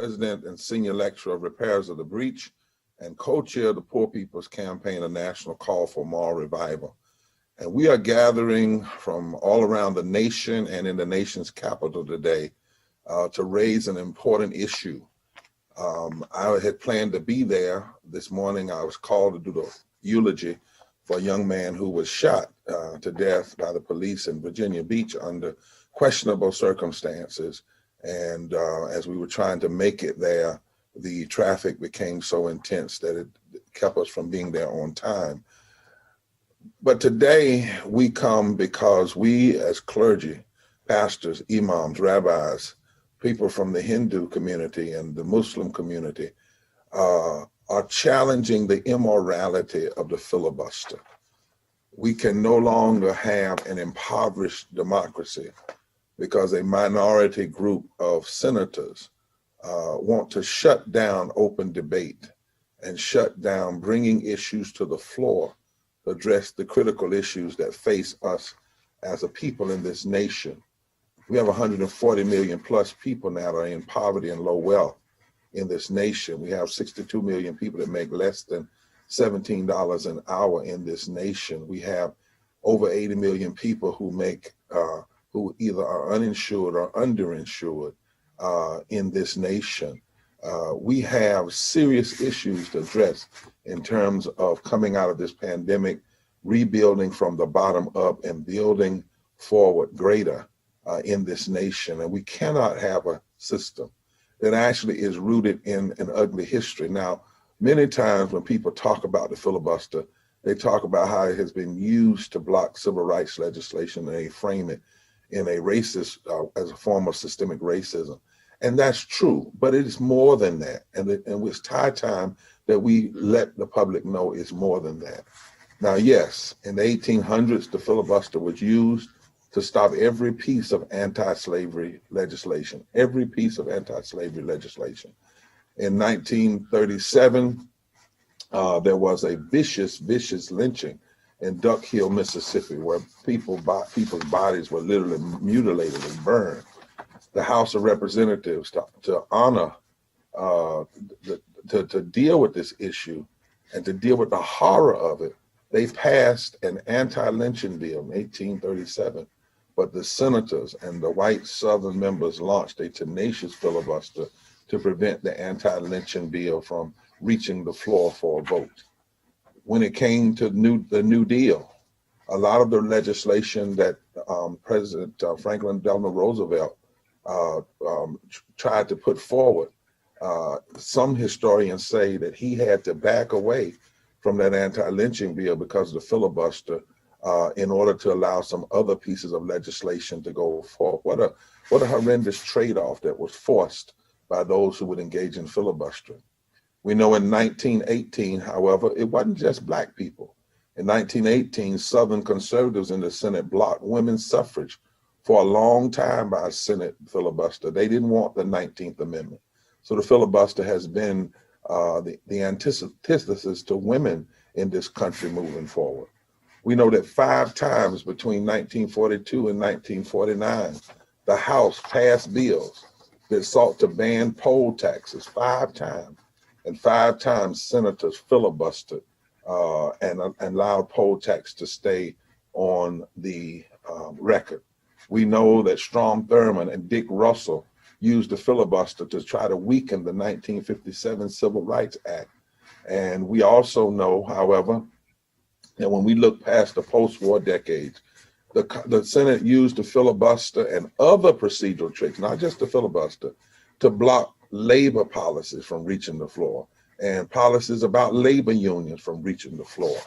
President and Senior Lecturer of Repairs of the Breach, and co-chair of the Poor People's Campaign, a national call for moral revival. And we are gathering from all around the nation and in the nation's capital today to raise an important issue. I had planned to be there this morning. I was called to do the eulogy for a young man who was shot to death by the police in Virginia Beach under questionable circumstances. And as we were trying to make it there, the traffic became so intense that it kept us from being there on time. But today we come because we as clergy, pastors, imams, rabbis, people from the Hindu community and the Muslim community are challenging the immorality of the filibuster. We can no longer have an impoverished democracy because a minority group of senators want to shut down open debate and shut down bringing issues to the floor to address the critical issues that face us as a people in this nation. We have 140 million plus people now that are in poverty and low wealth. in this nation. We have 62 million people that make less than $17 an hour in this nation. We have over 80 million people who make who either are uninsured or underinsured in this nation. We have serious issues to address in terms of coming out of this pandemic, rebuilding from the bottom up and building forward greater in this nation. And we cannot have a system that actually is rooted in an ugly history. Now, many times when people talk about the filibuster, they talk about how it has been used to block civil rights legislation, and they frame it in a racist, as a form of systemic racism. And that's true, but it is more than that. And it's high time that we let the public know it's more than that. Now, yes, in the 1800s, the filibuster was used to stop every piece of anti-slavery legislation, every piece of anti-slavery legislation. In 1937, there was a vicious lynching in Duck Hill, Mississippi, where people's bodies were literally mutilated and burned. The House of Representatives, to honor, to deal with this issue and to deal with the horror of it, they passed an anti-lynching bill in 1837. But the senators and the white Southern members launched a tenacious filibuster to prevent the anti-lynching bill from reaching the floor for a vote. When it came to the New Deal, a lot of the legislation that President Franklin Delano Roosevelt tried to put forward, some historians say that he had to back away from that anti-lynching bill because of the filibuster in order to allow some other pieces of legislation to go forward. What a horrendous trade-off that was forced by those who would engage in filibustering. We know in 1918, however, it wasn't just Black people. In 1918, Southern conservatives in the Senate blocked women's suffrage for a long time by a Senate filibuster. They didn't want the 19th Amendment. So the filibuster has been the antithesis to women in this country moving forward. We know that 5 times between 1942 and 1949, the House passed bills that sought to ban poll taxes 5 times. And 5 times senators filibustered and allowed poll tax to stay on the record. We know that Strom Thurmond and Dick Russell used the filibuster to try to weaken the 1957 Civil Rights Act. And we also know, however, that when we look past the post-war decades, the Senate used the filibuster and other procedural tricks, not just the filibuster, to block labor policies from reaching the floor and policies about labor unions from reaching the floor.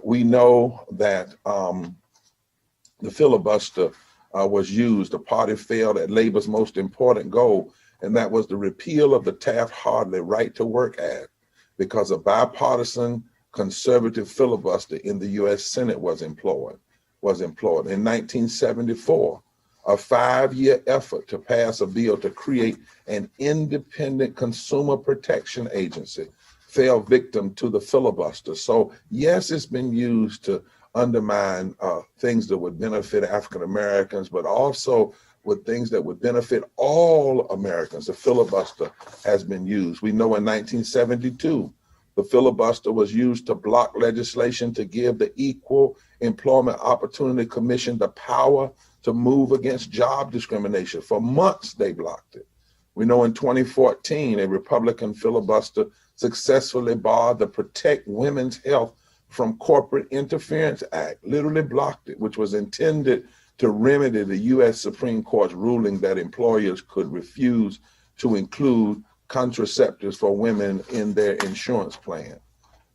We know that the filibuster was used. The party failed at labor's most important goal, and that was the repeal of the Taft-Hartley Right to Work Act, because a bipartisan conservative filibuster in the U.S. Senate was employed. In 1974, a 5-year effort to pass a bill to create an independent consumer protection agency fell victim to the filibuster. So yes, it's been used to undermine things that would benefit African Americans, but also with things that would benefit all Americans. The filibuster has been used. We know in 1972, the filibuster was used to block legislation to give the Equal Employment Opportunity Commission the power to move against job discrimination. For months, they blocked it. We know in 2014, a Republican filibuster successfully barred the Protect Women's Health from Corporate Interference Act, literally blocked it, which was intended to remedy the U.S. Supreme Court's ruling that employers could refuse to include contraceptives for women in their insurance plan.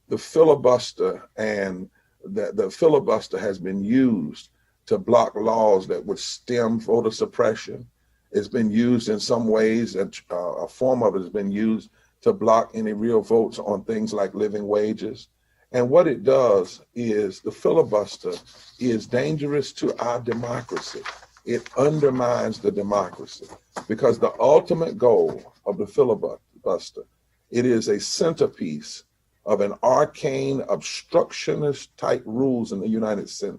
The filibuster the filibuster has been used to block laws that would stem voter suppression. It's been used in some ways, and a form of it has been used to block any real votes on things like living wages. And what it does is the filibuster is dangerous to our democracy. It undermines the democracy because the ultimate goal of the filibuster, it is a centerpiece of an arcane obstructionist type rules in the United States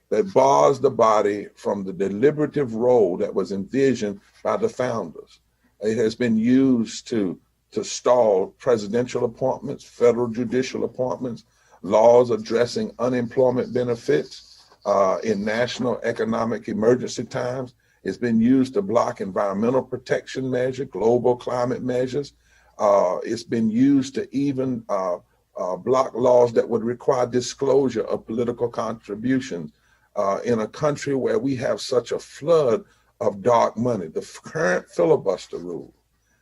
that bars the body from the deliberative role that was envisioned by the founders. It has been used to to stall presidential appointments, federal judicial appointments, laws addressing unemployment benefits in national economic emergency times. It's been used to block environmental protection measures, global climate measures. It's been used to even block laws that would require disclosure of political contributions in a country where we have such a flood of dark money. The current filibuster rule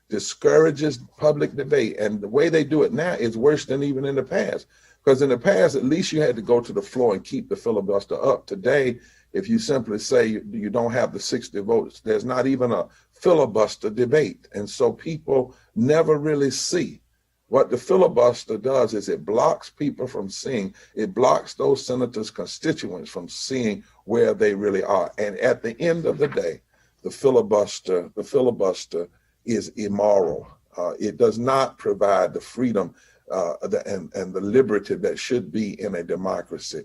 discourages public debate, and the way they do it now is worse than even in the past. Because in the past, at least you had to go to the floor and keep the filibuster up. Today, if you simply say you don't have the 60 votes, there's not even a filibuster debate. And so people never really see. What the filibuster does is it blocks people from seeing, it blocks those senators' constituents from seeing where they really are. And at the end of the day, the filibuster is immoral. It does not provide the freedom and the liberty that should be in a democracy.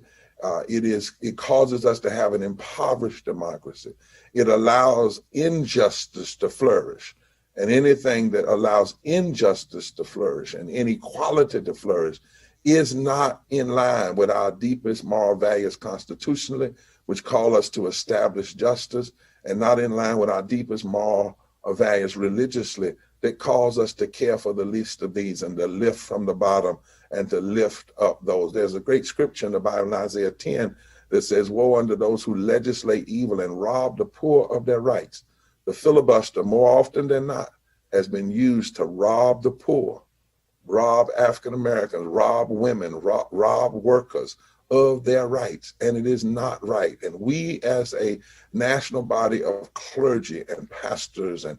It causes us to have an impoverished democracy. It allows injustice to flourish. And anything that allows injustice to flourish and inequality to flourish is not in line with our deepest moral values constitutionally, which call us to establish justice, and not in line with our deepest moral values religiously, that calls us to care for the least of these and to lift from the bottom and to lift up those. There's a great scripture in the Bible in Isaiah 10 that says, "Woe unto those who legislate evil and rob the poor of their rights." The filibuster, more often than not, has been used to rob the poor, rob African Americans, rob women, rob workers of their rights. And it is not right. And we as a national body of clergy and pastors and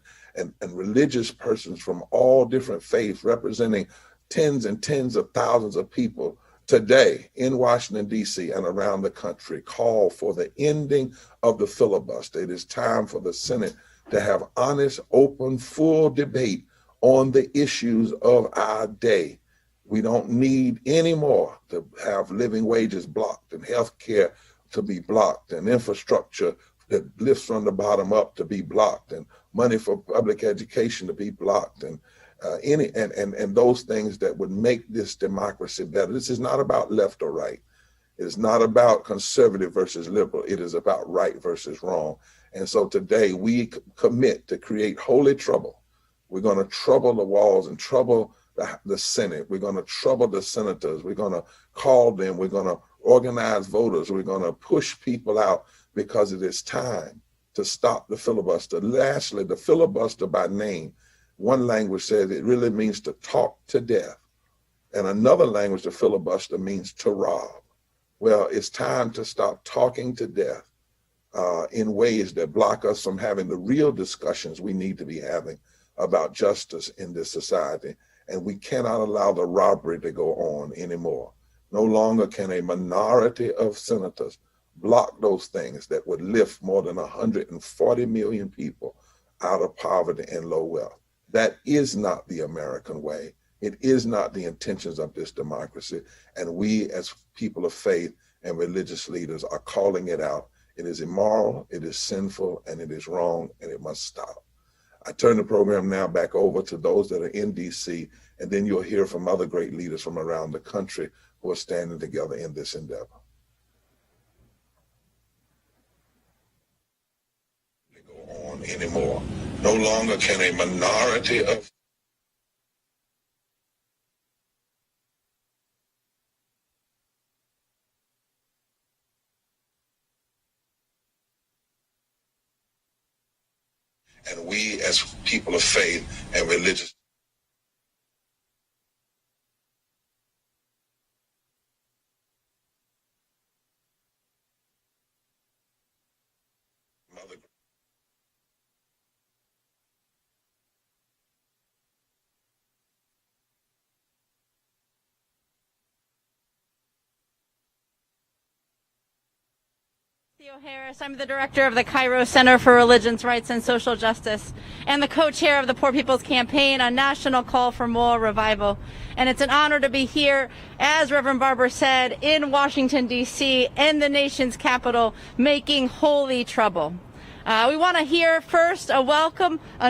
religious persons from all different faiths, representing tens and tens of thousands of people today in Washington, D.C. and around the country, call for the ending of the filibuster. It is time for the Senate to have honest, open, full debate on the issues of our day. We don't need any more to have living wages blocked and health care to be blocked and infrastructure that lifts from the bottom up to be blocked and money for public education to be blocked and those things that would make this democracy better. This is not about left or right. It is not about conservative versus liberal. It is about right versus wrong. And so today we commit to create holy trouble. We're going to trouble the walls and trouble the Senate. We're going to trouble the senators. We're going to call them. We're going to organize voters. We're going to push people out because it is time to stop the filibuster. Lastly, the filibuster by name, one language says it really means to talk to death. And another language, the filibuster, means to rob. Well, it's time to stop talking to death in ways that block us from having the real discussions we need to be having about justice in this society. And we cannot allow the robbery to go on anymore. No longer can a minority of senators block those things that would lift more than 140 million people out of poverty and low wealth. That is not the American way. It is not the intentions of this democracy. And we as people of faith and religious leaders are calling it out. It is immoral, it is sinful, and it is wrong, and it must stop. I turn the program now back over to those that are in DC, and then you'll hear from other great leaders from around the country who are standing together in this endeavor. Go on anymore. No longer can a minority of and we as people of faith and religious Theoharis. I'm the director of the Cairo Center for Religions, Rights, and Social Justice, and the co-chair of the Poor People's Campaign, a national call for moral revival. And it's an honor to be here, as Reverend Barber said, in Washington, D.C., in the nation's capital, making holy trouble. We want to hear first a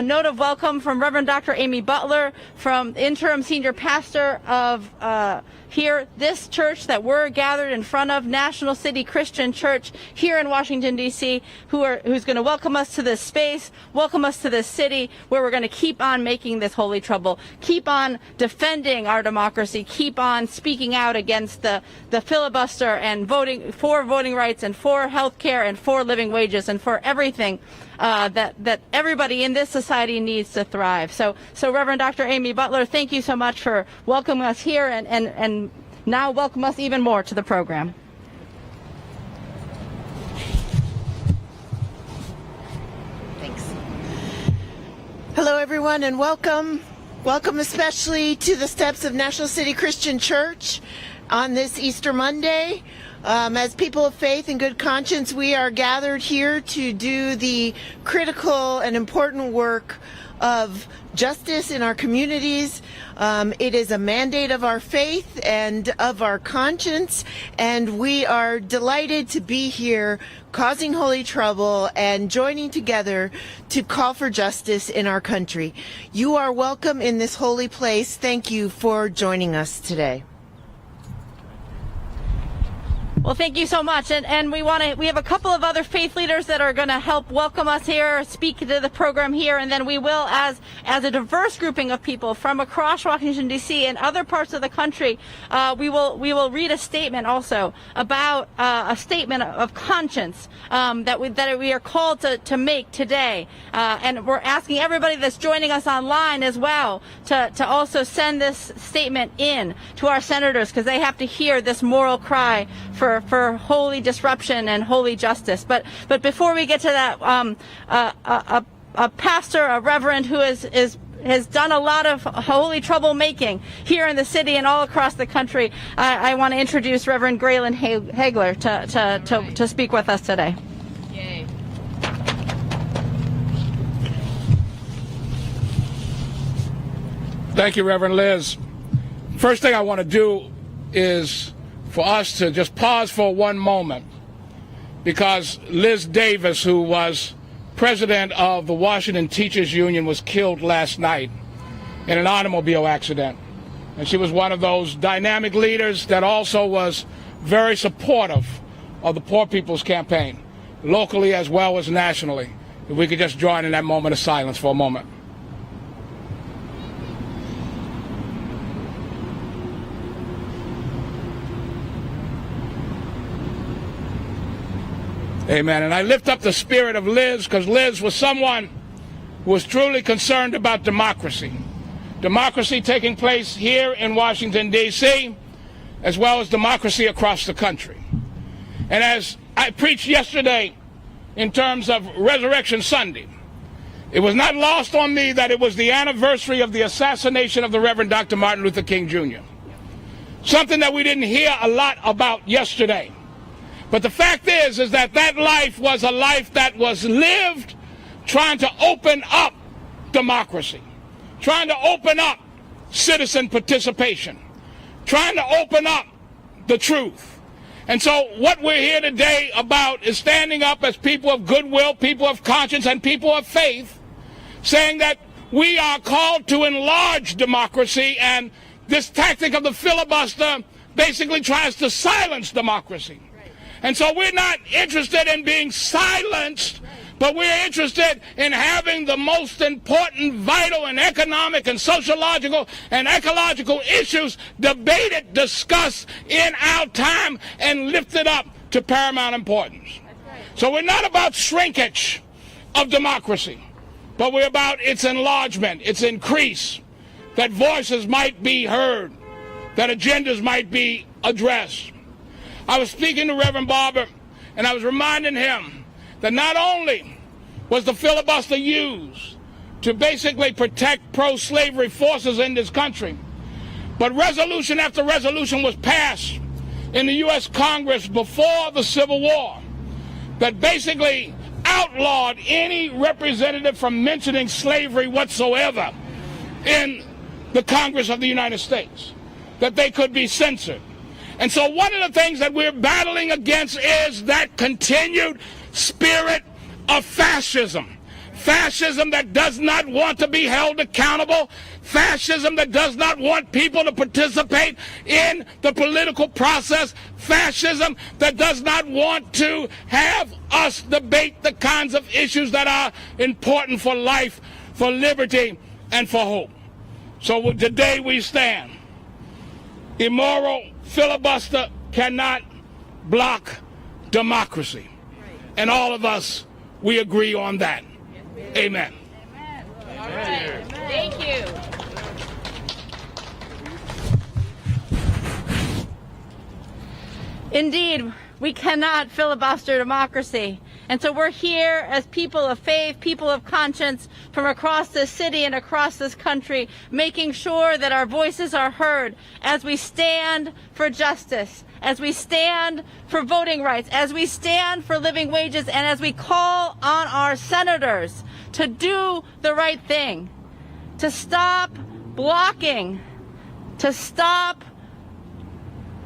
note of welcome from Reverend Dr. Amy Butler, from interim senior pastor of this church that we're gathered in front of, National City Christian Church here in Washington, D.C., who's going to welcome us to this space, welcome us to this city where we're going to keep on making this holy trouble, keep on defending our democracy, keep on speaking out against the filibuster and voting for voting rights and for health care and for living wages and for everything that everybody in this society needs to thrive. So Reverend Dr. Amy Butler, thank you so much for welcoming us here and now welcome us even more to the program. Thanks. Hello, everyone, and welcome. Welcome especially to the steps of National City Christian Church on this Easter Monday. As people of faith and good conscience, we are gathered here to do the critical and important work of justice in our communities. It is a mandate of our faith and of our conscience, and we are delighted to be here causing holy trouble and joining together to call for justice in our country. You are welcome in this holy place. Thank you for joining us today. Well, thank you so much, and we have a couple of other faith leaders that are going to help welcome us here, speak to the program here, and then we will, as a diverse grouping of people from across Washington D.C. and other parts of the country, we will read a statement also about a statement of conscience that we are called to make today, and we're asking everybody that's joining us online as well to also send this statement in to our senators, because they have to hear this moral cry for holy disruption and holy justice. But before we get to that, a pastor, a reverend who has done a lot of holy troublemaking here in the city and all across the country, I want to introduce Reverend Graylin Hagler to speak with us today. Yay. Thank you, Reverend Liz. First thing I want to do is for us to just pause for one moment, because Liz Davis, who was president of the Washington Teachers Union, was killed last night in an automobile accident. And she was one of those dynamic leaders that also was very supportive of the Poor People's Campaign, locally as well as nationally. If we could just join in that moment of silence for a moment. Amen. And I lift up the spirit of Liz, because Liz was someone who was truly concerned about democracy. Democracy taking place here in Washington, D.C., as well as democracy across the country. And as I preached yesterday in terms of Resurrection Sunday, it was not lost on me that it was the anniversary of the assassination of the Reverend Dr. Martin Luther King Jr. Something that we didn't hear a lot about yesterday. But the fact is that life was a life that was lived trying to open up democracy, trying to open up citizen participation, trying to open up the truth. And so what we're here today about is standing up as people of goodwill, people of conscience, and people of faith, saying that we are called to enlarge democracy, and this tactic of the filibuster basically tries to silence democracy. And so we're not interested in being silenced, but we're interested in having the most important, vital, and economic and sociological and ecological issues debated, discussed in our time, and lifted up to paramount importance. So we're not about shrinkage of democracy, but we're about its enlargement, its increase, that voices might be heard, that agendas might be addressed. I was speaking to Reverend Barber, and I was reminding him that not only was the filibuster used to basically protect pro-slavery forces in this country, but resolution after resolution was passed in the U.S. Congress before the Civil War that basically outlawed any representative from mentioning slavery whatsoever in the Congress of the United States, that they could be censored. And so one of the things that we're battling against is that continued spirit of fascism. Fascism that does not want to be held accountable. Fascism that does not want people to participate in the political process. Fascism that does not want to have us debate the kinds of issues that are important for life, for liberty, and for hope. So today we stand. Immoral filibuster cannot block democracy. And all of us, we agree on that. Amen. Amen. All right. Thank you. Indeed, we cannot filibuster democracy. And so we're here as people of faith, people of conscience from across this city and across this country, making sure that our voices are heard as we stand for justice, as we stand for voting rights, as we stand for living wages, and as we call on our senators to do the right thing, to stop blocking, to stop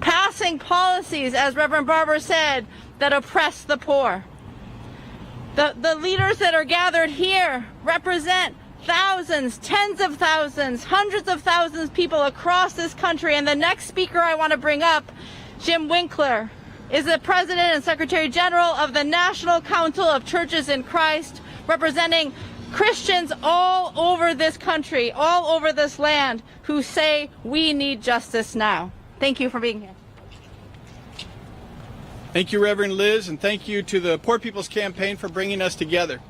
passing policies, as Reverend Barber said, that oppress the poor. The leaders that are gathered here represent thousands, tens of thousands, hundreds of thousands of people across this country. And the next speaker I want to bring up, Jim Winkler, is the President and Secretary General of the National Council of Churches in Christ, representing Christians all over this country, all over this land, who say we need justice now. Thank you for being here. Thank you, Reverend Liz, and thank you to the Poor People's Campaign for bringing us together.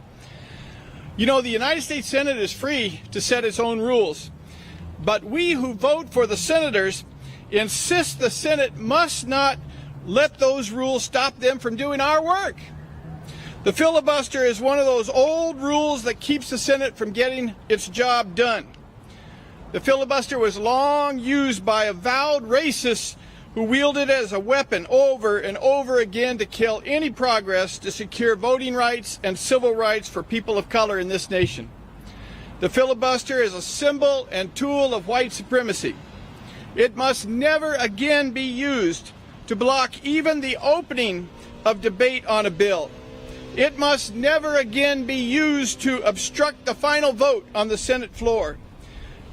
You know, the United States Senate is free to set its own rules, but we who vote for the senators insist the Senate must not let those rules stop them from doing our work. The filibuster is one of those old rules that keeps the Senate from getting its job done. The filibuster was long used by avowed racists who wielded it as a weapon over and over again to kill any progress to secure voting rights and civil rights for people of color in this nation. The filibuster is a symbol and tool of white supremacy. It must never again be used to block even the opening of debate on a bill. It must never again be used to obstruct the final vote on the Senate floor.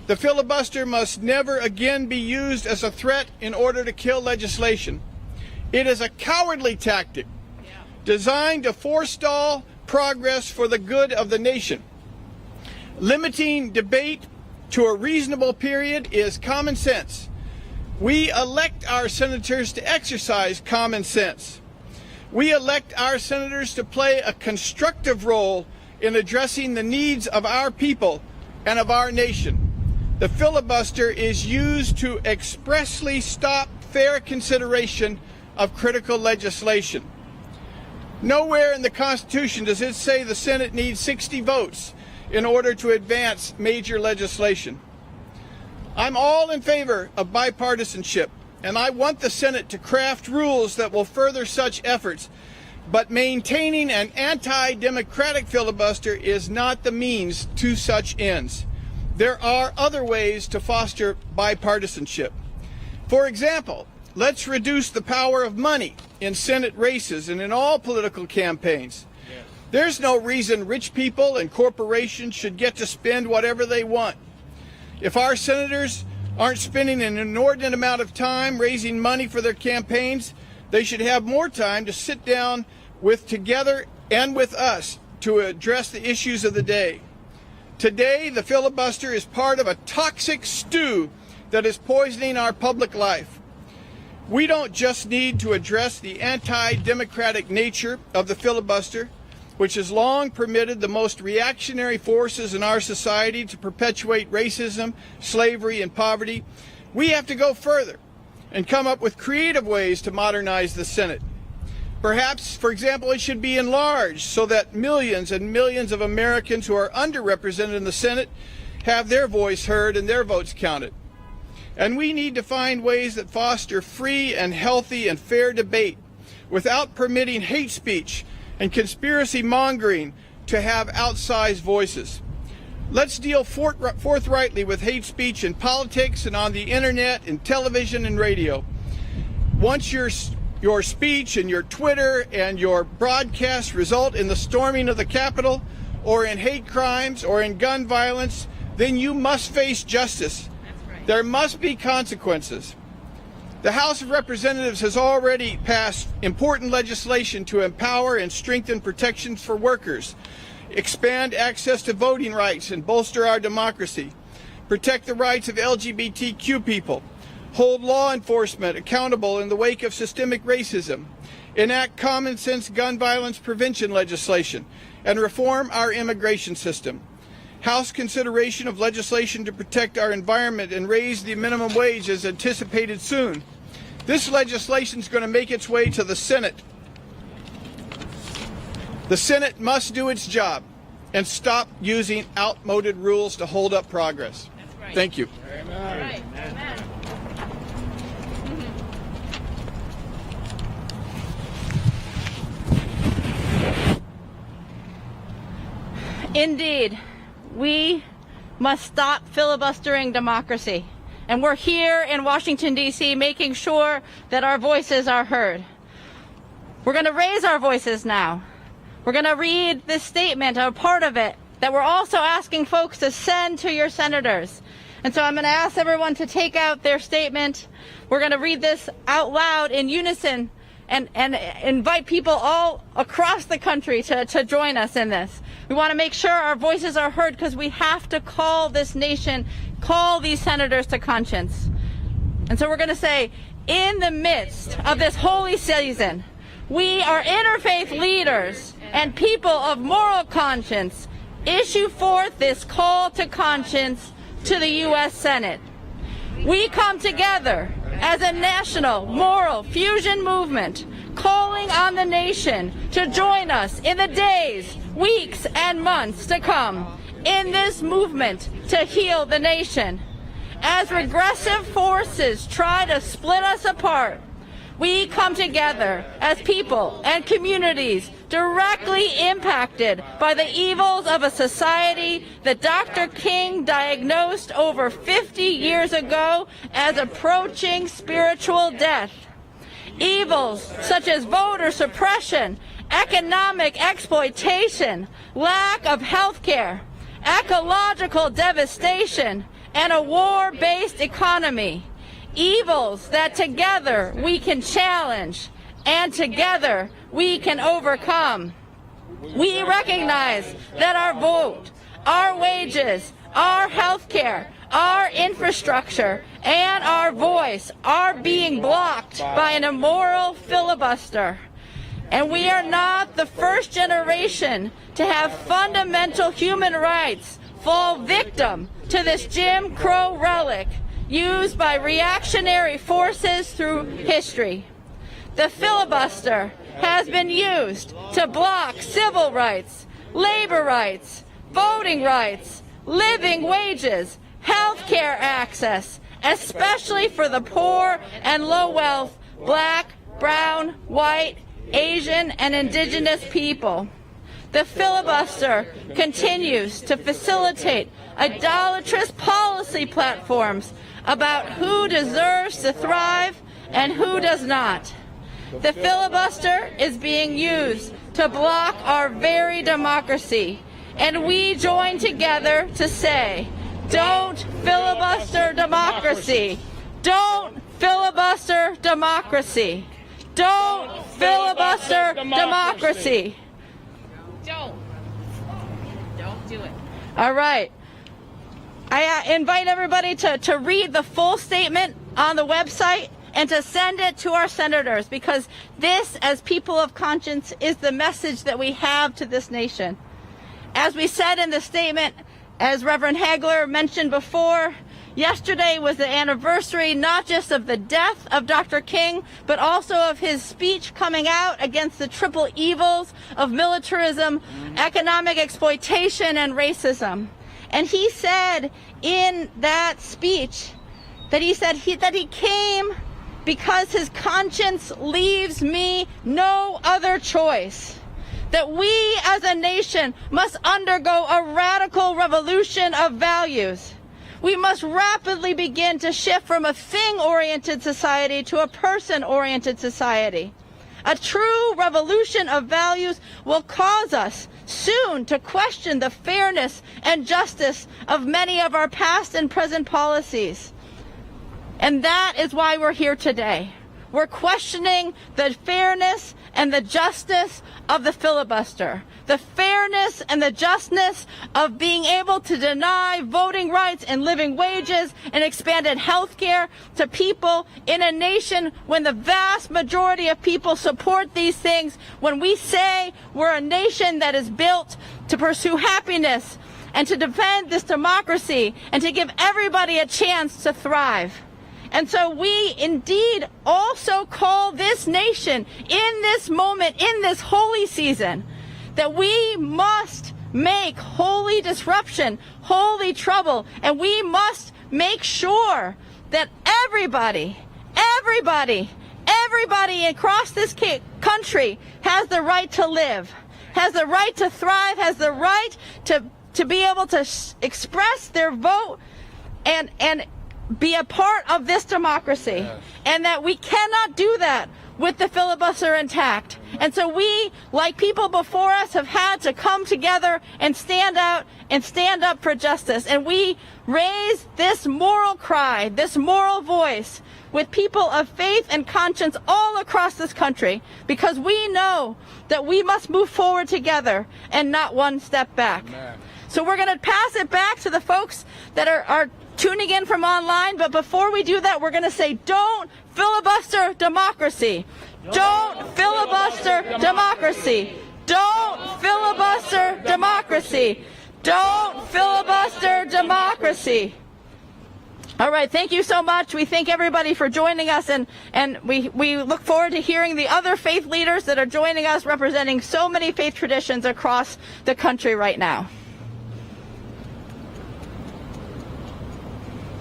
The filibuster must never again be used as a threat in order to kill legislation. It is a cowardly tactic designed to forestall progress for the good of the nation. Limiting debate to a reasonable period is common sense. We elect our senators to exercise common sense. We elect our senators to play a constructive role in addressing the needs of our people and of our nation. The filibuster is used to expressly stop fair consideration of critical legislation. Nowhere in the Constitution does it say the Senate needs 60 votes in order to advance major legislation. I'm all in favor of bipartisanship, and I want the Senate to craft rules that will further such efforts, but maintaining an anti-democratic filibuster is not the means to such ends. There are other ways to foster bipartisanship. For example, let's reduce the power of money in Senate races and in all political campaigns. There's no reason rich people and corporations should get to spend whatever they want. If our senators aren't spending an inordinate amount of time raising money for their campaigns, they should have more time to sit down together and with us to address the issues of the day. Today, the filibuster is part of a toxic stew that is poisoning our public life. We don't just need to address the anti-democratic nature of the filibuster, which has long permitted the most reactionary forces in our society to perpetuate racism, slavery, and poverty. We have to go further and come up with creative ways to modernize the Senate. Perhaps, for example, it should be enlarged so that millions and millions of Americans who are underrepresented in the Senate have their voice heard and their votes counted. And we need to find ways that foster free and healthy and fair debate without permitting hate speech and conspiracy mongering to have outsized voices. Let's deal forthrightly with hate speech in politics and on the internet, in television and radio. Once you're your speech and your Twitter and your broadcasts result in the storming of the Capitol or in hate crimes or in gun violence, then you must face justice. There must be consequences. The House of Representatives has already passed important legislation to empower and strengthen protections for workers, expand access to voting rights and bolster our democracy, protect the rights of LGBTQ people, hold law enforcement accountable in the wake of systemic racism, enact common sense gun violence prevention legislation, and reform our immigration system. House consideration of legislation to protect our environment and raise the minimum wage is anticipated soon. This legislation is going to make its way to the Senate. The Senate must do its job and stop using outmoded rules to hold up progress. That's right. Thank you. Amen. All right. Amen. Indeed, we must stop filibustering democracy. And we're here in Washington, D.C., making sure that our voices are heard. We're going to raise our voices now. We're going to read this statement, a part of it, that we're also asking folks to send to your senators. And so I'm going to ask everyone to take out their statement. We're going to read this out loud in unison and invite people all across the country to join us in this. We want to make sure our voices are heard because we have to call this nation, call these senators to conscience. And so we're going to say, in the midst of this holy season, we are interfaith leaders and people of moral conscience issue forth this call to conscience to the U.S. Senate. We come together as a national moral fusion movement, calling on the nation to join us in the days, weeks, and months to come in this movement to heal the nation. As regressive forces try to split us apart, we come together as people and communities directly impacted by the evils of a society that Dr. King diagnosed over 50 years ago as approaching spiritual death. Evils such as voter suppression, economic exploitation, lack of health care, ecological devastation, and a war-based economy. Evils that together we can challenge and together we can overcome. We recognize that our vote, our wages, our health care, our infrastructure, and our voice are being blocked by an immoral filibuster. And we are not the first generation to have fundamental human rights fall victim to this Jim Crow relic used by reactionary forces through history. The filibuster has been used to block civil rights, labor rights, voting rights, living wages, health care access, especially for the poor and low wealth, black, brown, white, Asian, and indigenous people. The filibuster continues to facilitate idolatrous policy platforms about who deserves to thrive and who does not. The filibuster is being used to block our very democracy, and we join together to say, don't filibuster democracy. Don't filibuster democracy. Don't filibuster democracy. Don't do it. All right. I invite everybody to read the full statement on the website and to send it to our senators, because this, as people of conscience, is the message that we have to this nation. As we said in the statement, as Reverend Hagler mentioned before, yesterday was the anniversary not just of the death of Dr. King, but also of his speech coming out against the triple evils of militarism, economic exploitation, and racism. And he said in that speech that he came because his conscience leaves me no other choice. That we as a nation must undergo a radical revolution of values. We must rapidly begin to shift from a thing-oriented society to a person-oriented society. A true revolution of values will cause us soon to question the fairness and justice of many of our past and present policies. And that is why we're here today. We're questioning the fairness and the justice of the filibuster, the fairness and the justness of being able to deny voting rights and living wages and expanded health care to people in a nation when the vast majority of people support these things, when we say we're a nation that is built to pursue happiness and to defend this democracy and to give everybody a chance to thrive. And so we indeed also call this nation in this moment, in this holy season, that we must make holy disruption, holy trouble, and we must make sure that everybody across this country has the right to live, has the right to thrive, has the right to be able to express their vote and be a part of this democracy. Yes. And that we cannot do that with the filibuster intact. And so we, like people before us, have had to come together and stand out and stand up for justice. And we raise this moral cry, this moral voice with people of faith and conscience all across this country, because we know that we must move forward together and not one step back. Amen. So we're going to pass it back to the folks that are tuning in from online, but before we do that, we're going to say, don't filibuster democracy. Don't filibuster democracy. Don't filibuster democracy. Don't filibuster democracy. All right, thank you so much. We thank everybody for joining us, and we look forward to hearing the other faith leaders that are joining us, representing so many faith traditions across the country right now.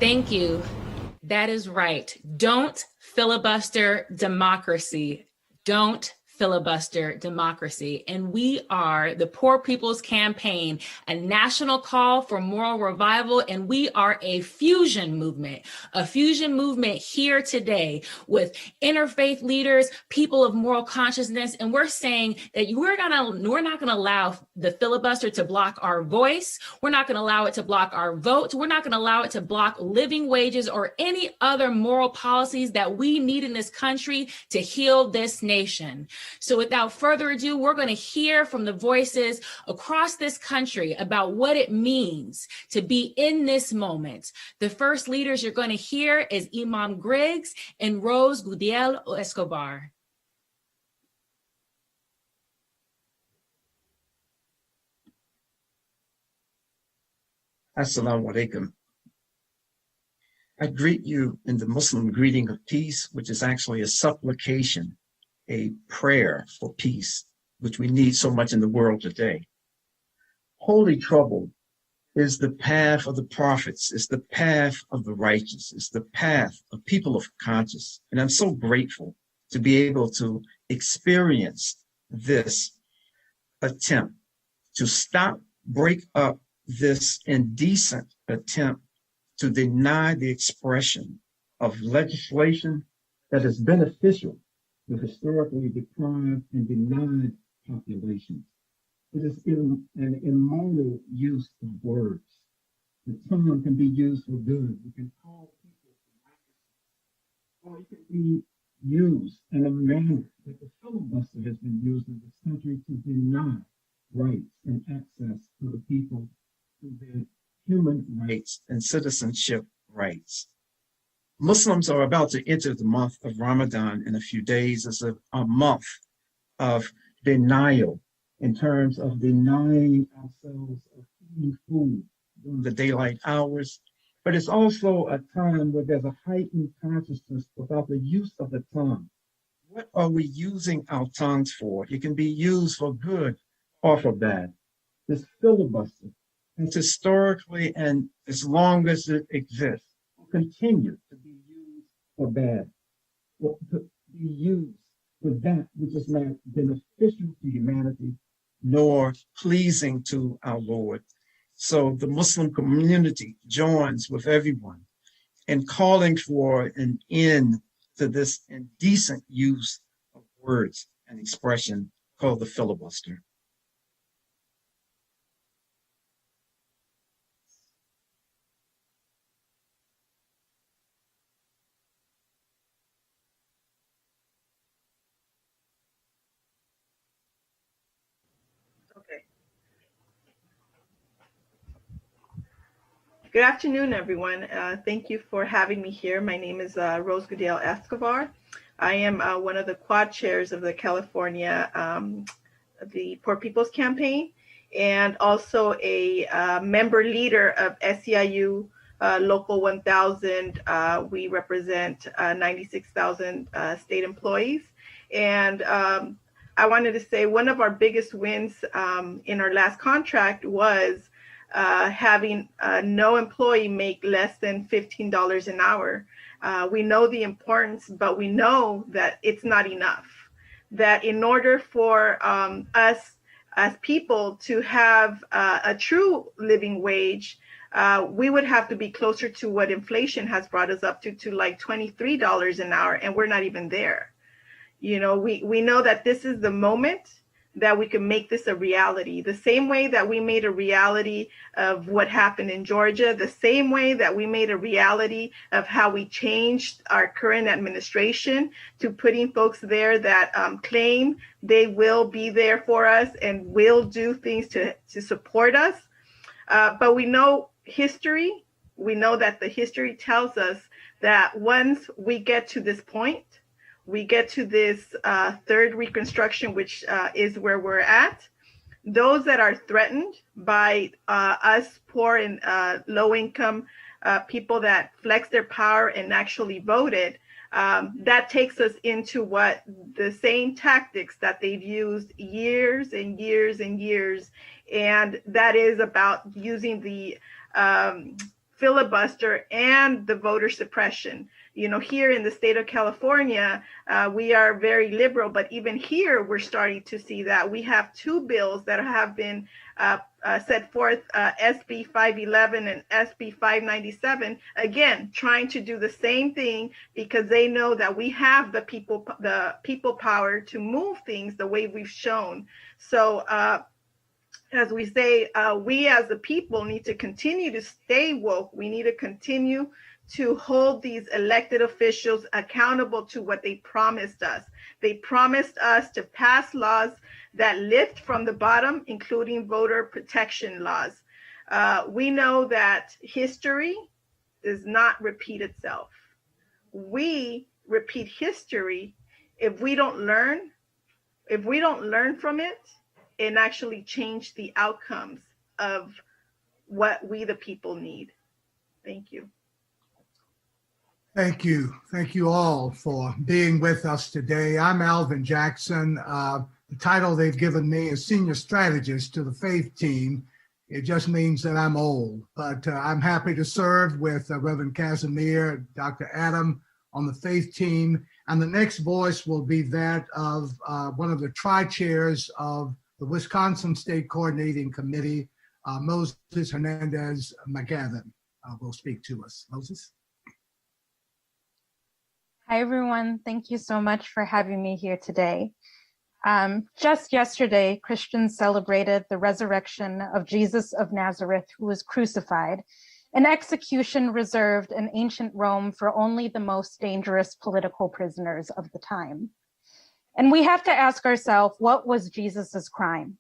Thank you. That is right. Don't filibuster democracy. Don't filibuster democracy. And we are the Poor People's Campaign, a national call for moral revival. And we are a fusion movement here today with interfaith leaders, people of moral consciousness. And we're saying that we're not going to allow the filibuster to block our voice. We're not going to allow it to block our vote. We're not going to allow it to block living wages or any other moral policies that we need in this country to heal this nation. So without further ado, we're going to hear from the voices across this country about what it means to be in this moment. The first leaders you're going to hear is Imam Griggs and Rose Gudiel Escobar. Assalamu alaikum. I greet you in the Muslim greeting of peace, which is actually a supplication, a prayer for peace, which we need so much in the world today. Holy trouble is the path of the prophets, it's the path of the righteous, it's the path of people of conscience. And I'm so grateful to be able to experience this attempt to stop, break up this indecent attempt to deny the expression of legislation that is beneficial to historically deprived and denied populations. It is an immoral use of words. The tongue can be used for good. You can call people to righteousness, or it can be used in a manner that the filibuster has been used in this country to deny rights and access to the people to their human rights and citizenship rights. Muslims are about to enter the month of Ramadan in a few days. It's a month of denial in terms of denying ourselves of eating food during the daylight hours. But it's also a time where there's a heightened consciousness about the use of the tongue. What are we using our tongues for? It can be used for good or for bad. This filibuster has historically, and as long as it exists, will continue to be used for bad, will be used for that which is not beneficial to humanity nor pleasing to our Lord. So the Muslim community joins with everyone in calling for an end to this indecent use of words and expression called the filibuster. Good afternoon, everyone. Thank you for having me here. My name is Rose Goodale Escobar. I am one of the quad chairs of the California, the Poor People's Campaign, and also a member leader of SEIU Local 1000. We represent 96,000 state employees. And I wanted to say one of our biggest wins in our last contract was having no employee make less than $15 an hour. We know the importance, but we know that it's not enough. That in order for us as people to have a true living wage, we would have to be closer to what inflation has brought us up to like $23 an hour, and we're not even there. You know, we know that this is the moment that we can make this a reality. The same way that we made a reality of what happened in Georgia, the same way that we made a reality of how we changed our current administration to putting folks there that claim they will be there for us and will do things to support us. But we know history. We know that the history tells us that once we get to this point, we get to this third Reconstruction, which is where we're at. Those that are threatened by us poor and low-income people that flex their power and actually voted, that takes us into what the same tactics that they've used years and years and years, and that is about using the filibuster and the voter suppression. You know, here in the state of California, we are very liberal, but even here, we're starting to see that. We have two bills that have been set forth, SB 511 and SB 597, again, trying to do the same thing because they know that we have the people power to move things the way we've shown. So as we say, we as the people need to continue to stay woke. We need to continue to hold these elected officials accountable to what they promised us. They promised us to pass laws that lift from the bottom, including voter protection laws. We know that history does not repeat itself. We repeat history if we don't learn from it and actually change the outcomes of what we the people need. Thank you. Thank you. Thank you all for being with us today. I'm Alvin Jackson. The title they've given me is Senior Strategist to the Faith Team. It just means that I'm old, but I'm happy to serve with Reverend Casimir, Dr. Adam on the Faith Team. And the next voice will be that of one of the tri-chairs of the Wisconsin State Coordinating Committee, Moses Hernandez McGavin will speak to us. Moses? Hi, everyone. Thank you so much for having me here today. Just yesterday, Christians celebrated the resurrection of Jesus of Nazareth, who was crucified, an execution reserved in ancient Rome for only the most dangerous political prisoners of the time. And we have to ask ourselves, what was Jesus's crime?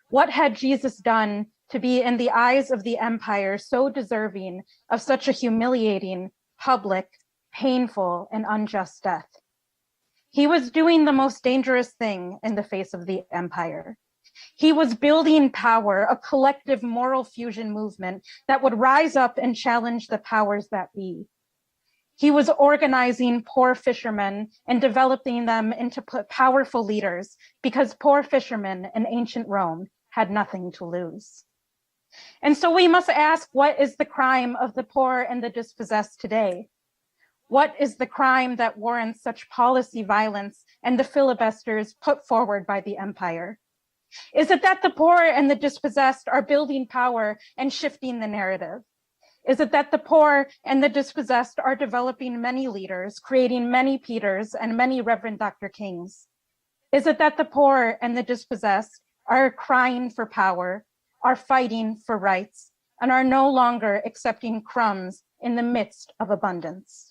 What had Jesus done to be, in the eyes of the empire, so deserving of such a humiliating, public, painful, and unjust death? He was doing the most dangerous thing in the face of the empire. He was building power, a collective moral fusion movement that would rise up and challenge the powers that be. He was organizing poor fishermen and developing them into powerful leaders because poor fishermen in ancient Rome had nothing to lose. And so we must ask, what is the crime of the poor and the dispossessed today? What is the crime that warrants such policy violence and the filibusters put forward by the empire? Is it that the poor and the dispossessed are building power and shifting the narrative? Is it that the poor and the dispossessed are developing many leaders, creating many Peters and many Reverend Dr. Kings? Is it that the poor and the dispossessed are crying for power, are fighting for rights, and are no longer accepting crumbs in the midst of abundance?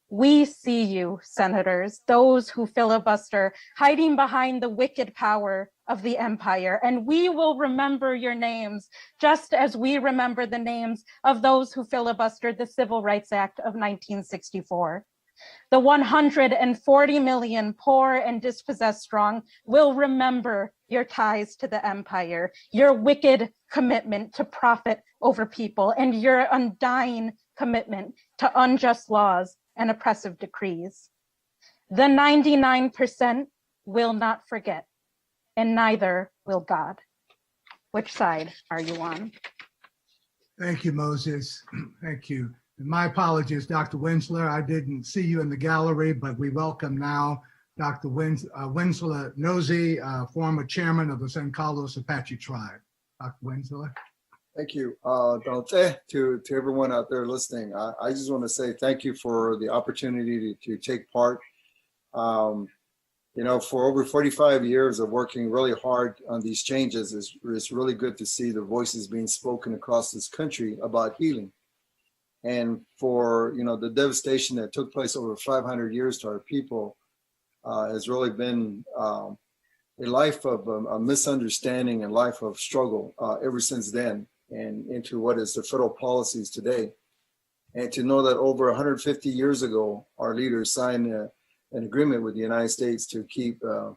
We see you, senators, those who filibuster, hiding behind the wicked power of the empire, and we will remember your names, just as we remember the names of those who filibustered the Civil Rights Act of 1964. The 140 million poor and dispossessed strong will remember your ties to the empire, your wicked commitment to profit over people, and your undying commitment to unjust laws and oppressive decrees. The 99% will not forget, and neither will God. Which side are you on? Thank you, Moses. Thank you. And my apologies, Dr. Winsler. I didn't see you in the gallery, but we welcome now Dr. Winsler Nosey, former chairman of the San Carlos Apache tribe. Dr. Winsler. Thank you, Dante, to everyone out there listening. I just want to say thank you for the opportunity to take part. You know, for over 45 years of working really hard on these changes, it's really good to see the voices being spoken across this country about healing. And for, you know, the devastation that took place over 500 years to our people has really been a life of a misunderstanding and life of struggle ever since then, and into what is the federal policies today. And to know that over 150 years ago, our leaders signed an agreement with the United States to keep the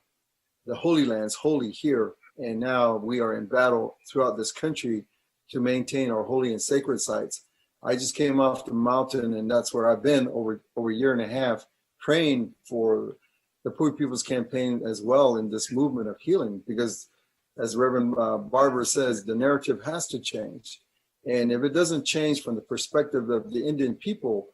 Holy Lands holy here. And now we are in battle throughout this country to maintain our holy and sacred sites. I just came off the mountain, and that's where I've been over a year and a half, praying for the Poor People's Campaign as well in this movement of healing, because as Reverend Barber says, the narrative has to change. And if it doesn't change from the perspective of the Indian people,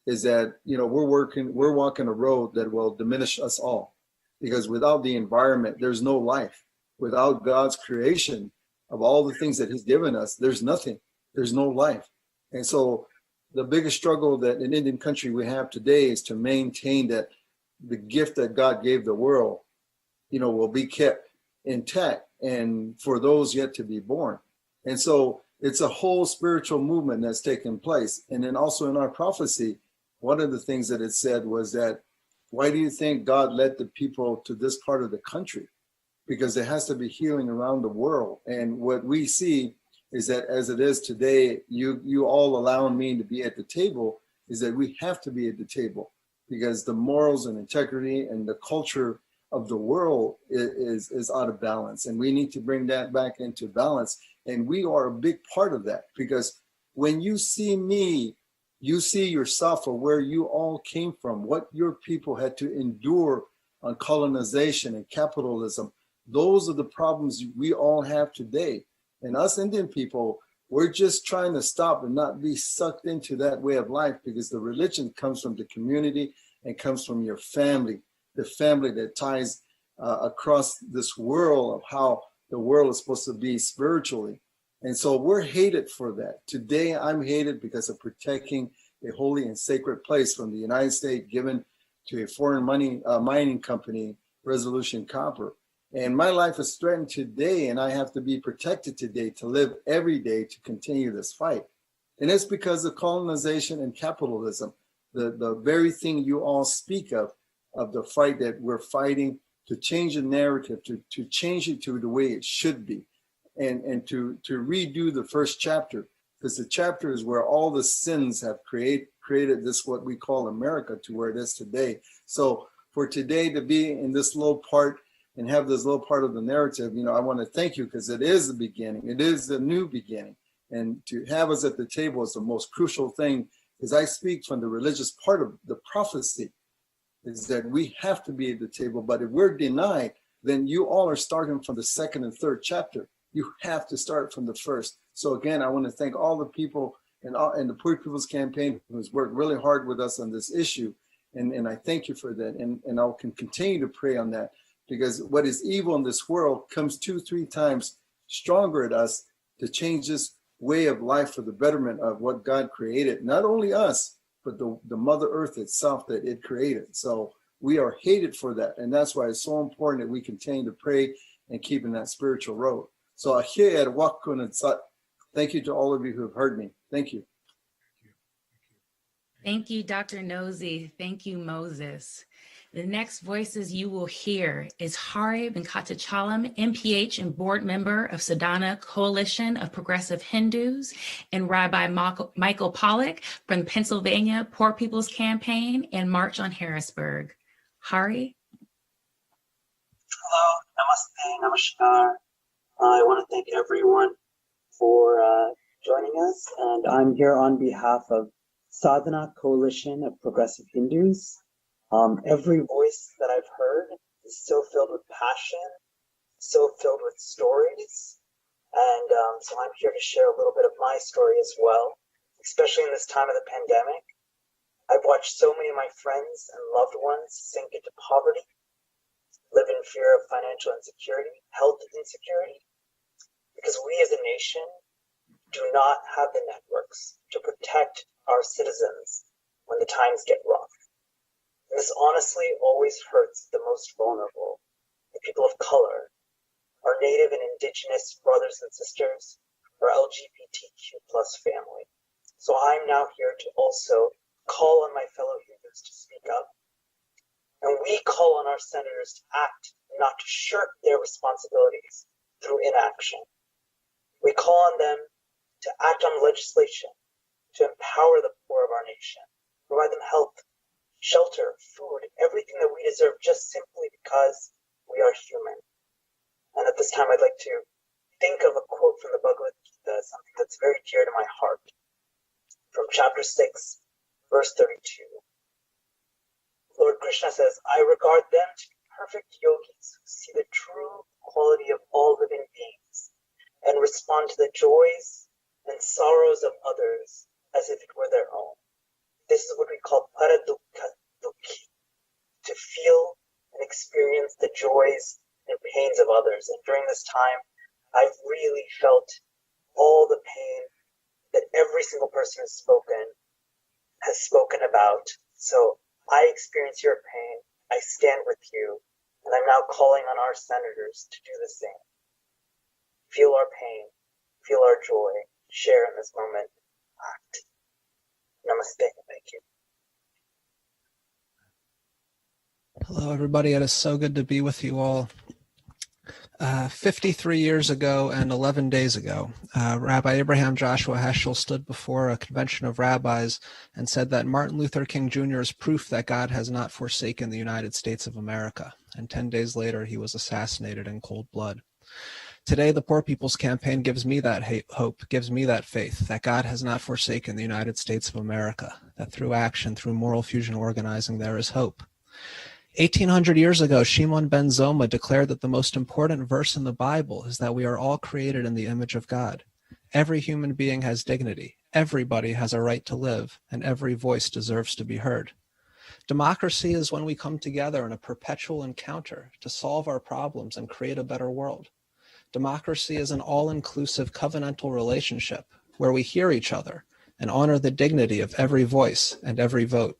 is that, you know, we're walking a road that will diminish us all, because without the environment, there's no life. Without God's creation of all the things that he's given us, there's nothing, there's no life. And so the biggest struggle that in Indian country we have today is to maintain that the gift that God gave the world, you know, will be kept intact and for those yet to be born. And so it's a whole spiritual movement that's taken place. And then also in our prophecy, one of the things that it said was that, why do you think God led the people to this part of the country? Because there has to be healing around the world. And what we see is that as it is today, you all allowing me to be at the table, is that we have to be at the table, because the morals and integrity and the culture of the world is out of balance. And we need to bring that back into balance. And we are a big part of that, because when you see me, you see yourself of where you all came from, what your people had to endure on colonization and capitalism. Those are the problems we all have today. And us Indian people, we're just trying to stop and not be sucked into that way of life, because the religion comes from the community and comes from your family, the family that ties across this world of how the world is supposed to be spiritually. And so we're hated for that. Today, I'm hated because of protecting a holy and sacred place from the United States given to a foreign mining company, Resolution Copper. And my life is threatened today, and I have to be protected today to live every day to continue this fight. And it's because of colonization and capitalism, the very thing you all speak of the fight that we're fighting to change the narrative, to change it to the way it should be, and to redo the first chapter, because the chapter is where all the sins have created this, what we call America, to where it is today. So for today to be in this little part and have this little part of the narrative, you know, I want to thank you, because it is the beginning. It is the new beginning. And to have us at the table is the most crucial thing, because I speak from the religious part of the prophecy, is that we have to be at the table. But if we're denied, then you all are starting from the second and third chapter. You have to start from the first. So again, I want to thank all the people and the Poor People's Campaign who's worked really hard with us on this issue. And I thank you for that. And I'll continue to pray on that, because what is evil in this world comes 2-3 times stronger at us to change this way of life for the betterment of what God created, not only us, but the Mother Earth itself that it created. So we are hated for that. And that's why it's so important that we continue to pray and keep in that spiritual road. So thank you to all of you who have heard me. Thank you. Thank you, Dr. Nosy. Thank you, Moses. The next voices you will hear is Hari Venkatachalam, MPH and board member of Sadhana Coalition of Progressive Hindus, and Rabbi Michael Pollack from the Pennsylvania Poor People's Campaign and March on Harrisburg. Hari? Hello, namaste, namaskar. I want to thank everyone for joining us, and I'm here on behalf of Sadhana Coalition of Progressive Hindus. Every voice that I've heard is so filled with passion, so filled with stories, and so I'm here to share a little bit of my story as well, especially in this time of the pandemic. I've watched so many of my friends and loved ones sink into poverty, live in fear of financial insecurity, health insecurity, because we as a nation do not have the networks to protect our citizens when the times get rough. And this honestly always hurts the most vulnerable, the people of color, our Native and Indigenous brothers and sisters, our LGBTQ+ family. So I'm now here to also call on my fellow Hindus to speak up. And we call on our senators to act, not to shirk their responsibilities through inaction. We call on them to act on legislation to empower the poor of our nation, provide them health, shelter, food, everything that we deserve just simply because we are human. And at this time, I'd like to think of a quote from the Bhagavad Gita, something that's very dear to my heart, from chapter 6, verse 32. Lord Krishna says, I regard them to be perfect yogis who see the true quality of all living beings and respond to the joys and sorrows of others as if it were their own. This is what we call paradukha dukhi, to feel and experience the joys and pains of others. And during this time, I've really felt all the pain that every single person has spoken about. So I experience your pain, I stand with you, and I'm now calling on our senators to do the same. Feel our pain, feel our joy, share in this moment, act. Namaste, thank you. Hello, everybody. It is so good to be with you all. 53 years ago and 11 days ago, Rabbi Abraham Joshua Heschel stood before a convention of rabbis and said that Martin Luther King Jr. is proof that God has not forsaken the United States of America. And 10 days later, he was assassinated in cold blood. Today, the Poor People's Campaign gives me that hope, gives me that faith that God has not forsaken the United States of America, that through action, through moral fusion organizing, there is hope. 1800 years ago, Shimon ben Zoma declared that the most important verse in the Bible is that we are all created in the image of God. Every human being has dignity, everybody has a right to live, and every voice deserves to be heard. Democracy is when we come together in a perpetual encounter to solve our problems and create a better world. Democracy is an all-inclusive covenantal relationship where we hear each other and honor the dignity of every voice and every vote.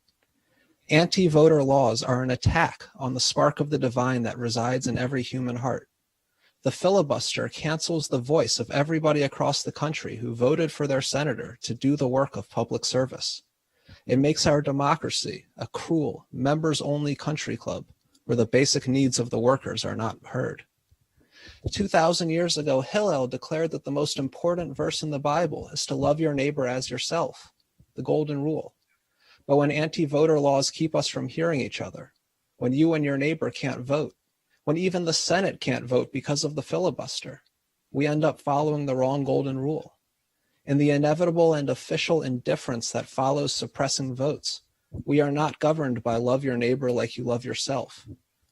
Anti-voter laws are an attack on the spark of the divine that resides in every human heart. The filibuster cancels the voice of everybody across the country who voted for their senator to do the work of public service. It makes our democracy a cruel, members-only country club where the basic needs of the workers are not heard. 2,000 years ago, Hillel declared that the most important verse in the Bible is to love your neighbor as yourself, the golden rule. But when anti-voter laws keep us from hearing each other, when you and your neighbor can't vote, when even the Senate can't vote because of the filibuster, we end up following the wrong golden rule. In the inevitable and official indifference that follows suppressing votes, we are not governed by love your neighbor like you love yourself.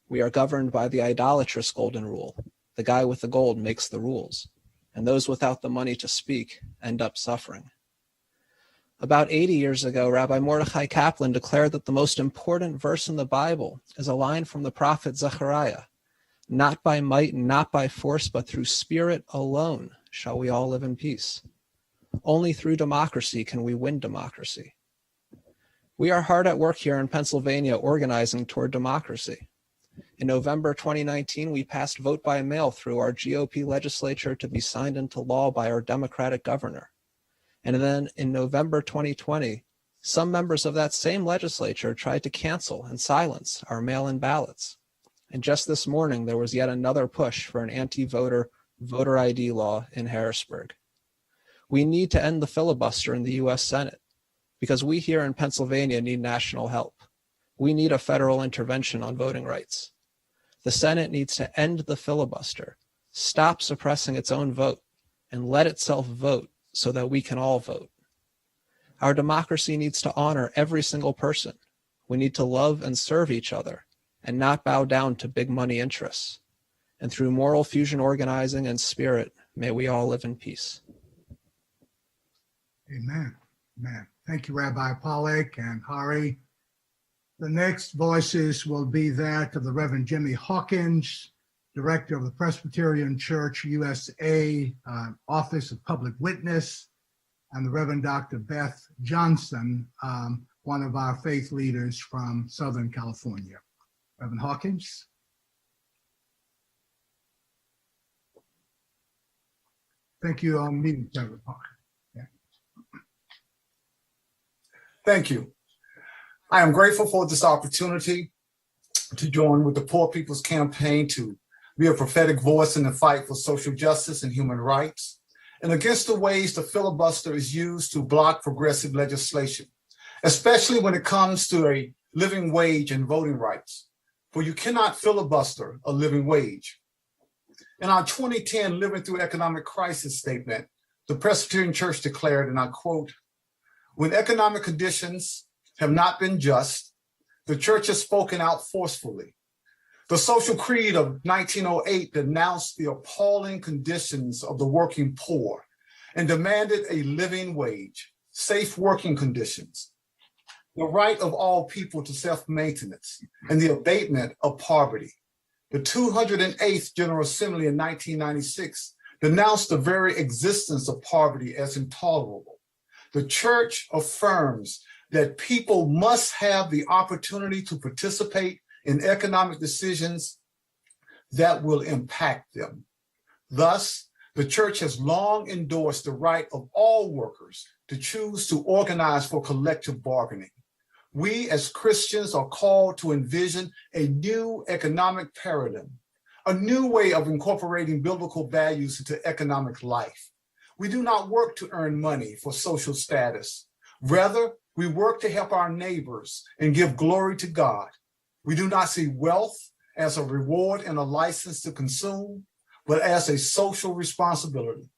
We are governed by the idolatrous golden rule. The guy with the gold makes the rules, and those without the money to speak end up suffering. About 80 years ago, Rabbi Mordechai Kaplan declared that the most important verse in the Bible is a line from the prophet Zechariah. Not by might and not by force, but through spirit alone shall we all live in peace. Only through democracy can we win democracy. We are hard at work here in Pennsylvania organizing toward democracy. In November 2019, we passed vote by mail through our GOP legislature to be signed into law by our Democratic governor. And then in November 2020, some members of that same legislature tried to cancel and silence our mail-in ballots. And just this morning, there was yet another push for an anti-voter voter ID law in Harrisburg. We need to end the filibuster in the U.S. Senate because we here in Pennsylvania need national help. We need a federal intervention on voting rights. The Senate needs to end the filibuster, stop suppressing its own vote, and let itself vote so that we can all vote. Our democracy needs to honor every single person. We need to love and serve each other and not bow down to big money interests. And through moral fusion organizing and spirit, may we all live in peace. Amen. Amen. Thank you, Rabbi Pollack and Hari. The next voices will be that of the Reverend Jimmie Hawkins, Director of the Presbyterian Church U.S.A. Office of Public Witness, and the Reverend Dr. Beth Johnson, one of our faith leaders from Southern California. Reverend Hawkins. Thank you on meeting, Reverend Hawkins. Yeah. Thank you. I am grateful for this opportunity to join with the Poor People's Campaign to be a prophetic voice in the fight for social justice and human rights, and against the ways the filibuster is used to block progressive legislation, especially when it comes to a living wage and voting rights. For you cannot filibuster a living wage. In our 2010 Living Through Economic Crisis statement, the Presbyterian Church declared, and I quote, "When economic conditions have not been just, the church has spoken out forcefully. The Social Creed of 1908 denounced the appalling conditions of the working poor and demanded a living wage, safe working conditions, the right of all people to self-maintenance, and the abatement of poverty. The 208th General Assembly in 1996 denounced the very existence of poverty as intolerable. The church affirms that people must have the opportunity to participate in economic decisions that will impact them. Thus, the church has long endorsed the right of all workers to choose to organize for collective bargaining. We as Christians are called to envision a new economic paradigm, a new way of incorporating biblical values into economic life. We do not work to earn money for social status. Rather, we work to help our neighbors and give glory to God. We do not see wealth as a reward and a license to consume, but as a social responsibility.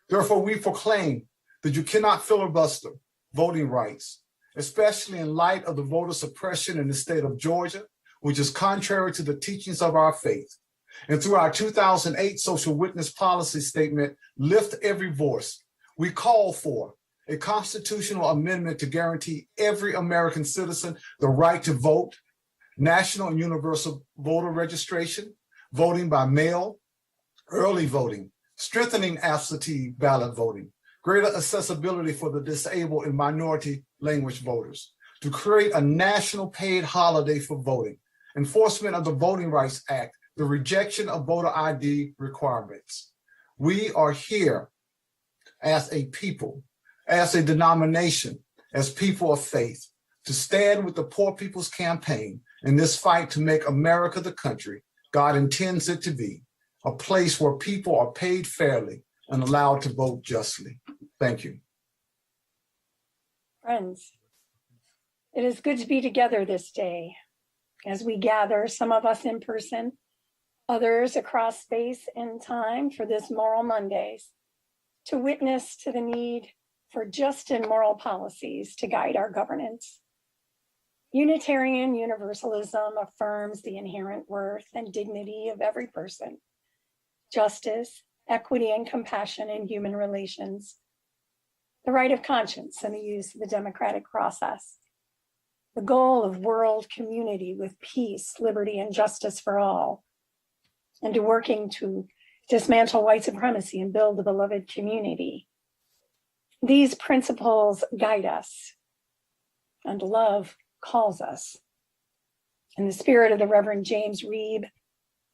Therefore, we proclaim that you cannot filibuster voting rights, especially in light of the voter suppression in the state of Georgia, which is contrary to the teachings of our faith. And through our 2008 Social Witness Policy Statement, Lift Every Voice, we call for a constitutional amendment to guarantee every American citizen the right to vote, national and universal voter registration, voting by mail, early voting, strengthening absentee ballot voting, greater accessibility for the disabled and minority language voters, to create a national paid holiday for voting, enforcement of the Voting Rights Act, the rejection of voter ID requirements. We are here as a people, as a denomination, as people of faith, to stand with the Poor People's Campaign in this fight to make America the country God intends it to be, a place where people are paid fairly and allowed to vote justly. Thank you. Friends, it is good to be together this day as we gather, some of us in person, others across space and time for this Moral Mondays, to witness to the need for just and moral policies to guide our governance. Unitarian Universalism affirms the inherent worth and dignity of every person, justice, equity, and compassion in human relations, the right of conscience and the use of the democratic process, the goal of world community with peace, liberty, and justice for all, and to working to dismantle white supremacy and build a beloved community. These principles guide us, and love calls us. In the spirit of the Reverend James Reeb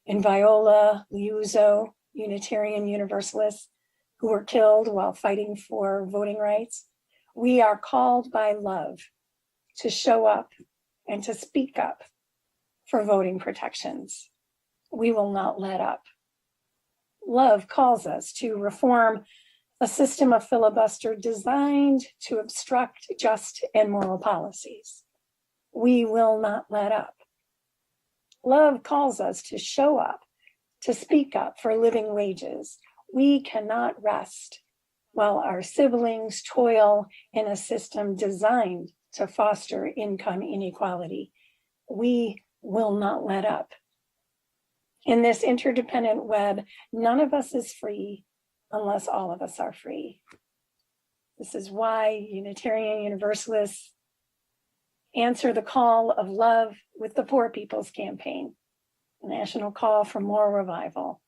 and Viola Liuzzo, Unitarian Universalists, who were killed while fighting for voting rights, we are called by love to show up and to speak up for voting protections. We will not let up. Love calls us to reform a system of filibuster designed to obstruct just and moral policies. We will not let up. Love calls us to show up, to speak up for living wages. We cannot rest while our siblings toil in a system designed to foster income inequality. We will not let up. In this interdependent web, none of us is free unless all of us are free. This is why Unitarian Universalists answer the call of love with the Poor People's Campaign, a national call for more revival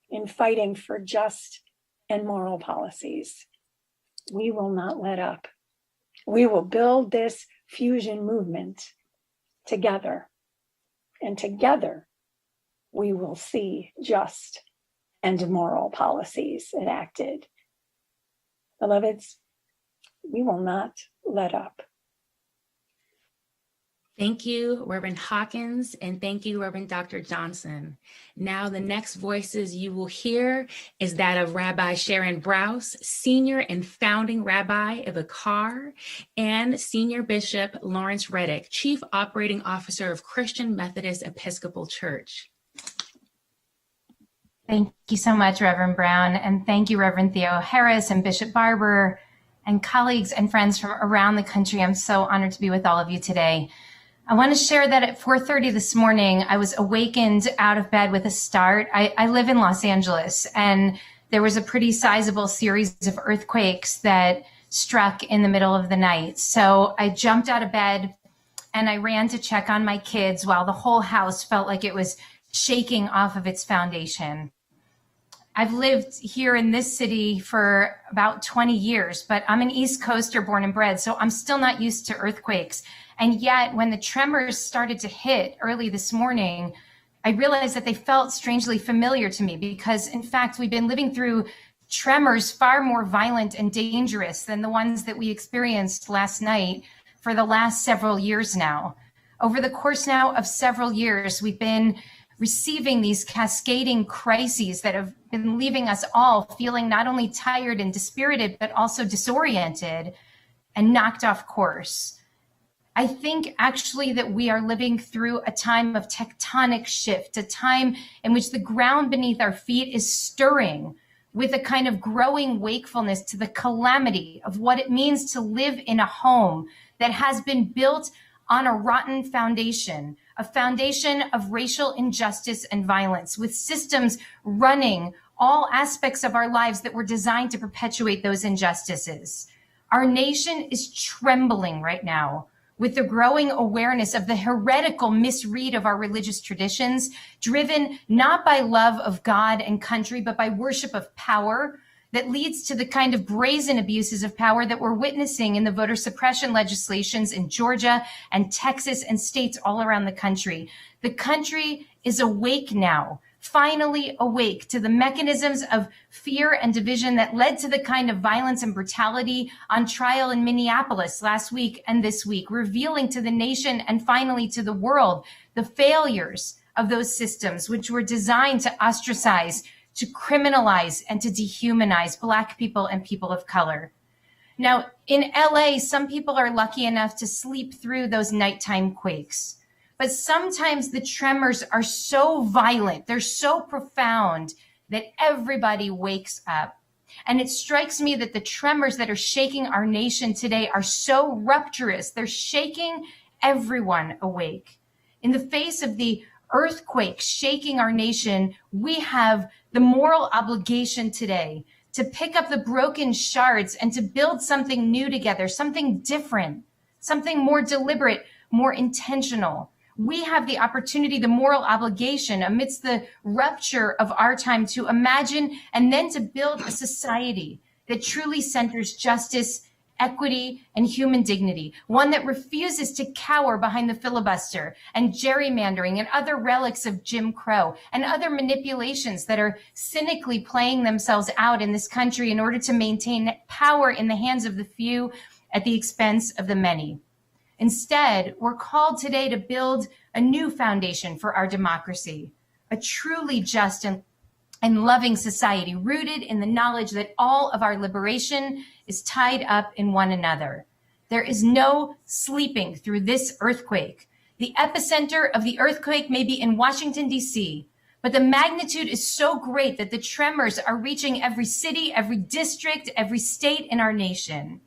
in fighting for just and moral policies. We will not let up. We will build this fusion movement together, and together we will see just and moral policies enacted. Beloveds, we will not let up. Thank you, Reverend Hawkins, and thank you, Reverend Dr. Johnson. Now, the next voices you will hear is that of Rabbi Sharon Brous, Senior and Founding Rabbi of the CAR, and Senior Bishop Lawrence Reddick, Chief Operating Officer of Christian Methodist Episcopal Church. Thank you so much, Reverend Brown, and thank you, Reverend Theoharis and Bishop Barber, and colleagues and friends from around the country. I'm so honored to be with all of you today. I want to share that at 4:30 this morning, I was awakened out of bed with a start. I live in Los Angeles, and there was a pretty sizable series of earthquakes that struck in the middle of the night. So I jumped out of bed and I ran to check on my kids while the whole house felt like it was shaking off of its foundation. I've lived here in this city for about 20 years, but I'm an East Coaster born and bred, so I'm still not used to earthquakes. And yet when the tremors started to hit early this morning, I realized that they felt strangely familiar to me because, in fact, we've been living through tremors far more violent and dangerous than the ones that we experienced last night for the last several years now. Over the course now of several years, we've been receiving these cascading crises that have been leaving us all feeling not only tired and dispirited, but also disoriented and knocked off course. I think actually that we are living through a time of tectonic shift, a time in which the ground beneath our feet is stirring with a kind of growing wakefulness to the calamity of what it means to live in a home that has been built on a rotten foundation, a foundation of racial injustice and violence, with systems running all aspects of our lives that were designed to perpetuate those injustices. Our nation is trembling right now with the growing awareness of the heretical misread of our religious traditions, driven not by love of God and country, but by worship of power, that leads to the kind of brazen abuses of power that we're witnessing in the voter suppression legislations in Georgia and Texas and states all around the country. The country is awake now, finally awake to the mechanisms of fear and division that led to the kind of violence and brutality on trial in Minneapolis last week and this week, revealing to the nation and finally to the world the failures of those systems, which were designed to ostracize, to criminalize, and to dehumanize Black people and people of color. Now, in LA, some people are lucky enough to sleep through those nighttime quakes. But sometimes the tremors are so violent, they're so profound that everybody wakes up. And it strikes me that the tremors that are shaking our nation today are so rupturous. They're shaking everyone awake. In the face of the earthquake shaking our nation, we have the moral obligation today to pick up the broken shards and to build something new together, something different, something more deliberate, more intentional. We have the opportunity, the moral obligation amidst the rupture of our time to imagine and then to build a society that truly centers justice, equity, and human dignity, one that refuses to cower behind the filibuster and gerrymandering and other relics of Jim Crow and other manipulations that are cynically playing themselves out in this country in order to maintain power in the hands of the few at the expense of the many. Instead, we're called today to build a new foundation for our democracy, a truly just and loving society rooted in the knowledge that all of our liberation is tied up in one another. There is no sleeping through this earthquake. The epicenter of the earthquake may be in Washington, D.C., but the magnitude is so great that the tremors are reaching every city, every district, every state in our nation.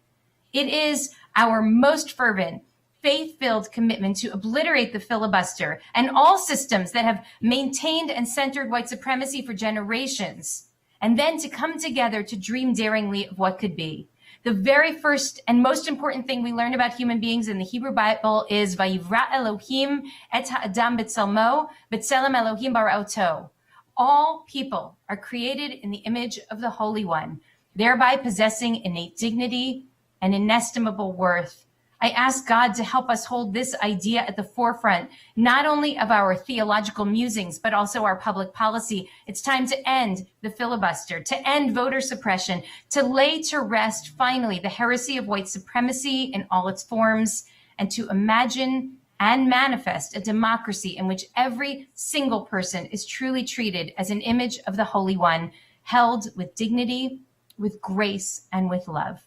It is our most fervent, faith-filled commitment to obliterate the filibuster and all systems that have maintained and centered white supremacy for generations, and then to come together to dream daringly of what could be. The very first and most important thing we learn about human beings in the Hebrew Bible is Vayivra Elohim et ha'adam b'tzelmo, b'tzelem Elohim bara'oto. All people are created in the image of the Holy One, thereby possessing innate dignity and inestimable worth. I ask God to help us hold this idea at the forefront, not only of our theological musings, but also our public policy. It's time to end the filibuster, to end voter suppression, to lay to rest, finally, the heresy of white supremacy in all its forms, and to imagine and manifest a democracy in which every single person is truly treated as an image of the Holy One, held with dignity, with grace, and with love.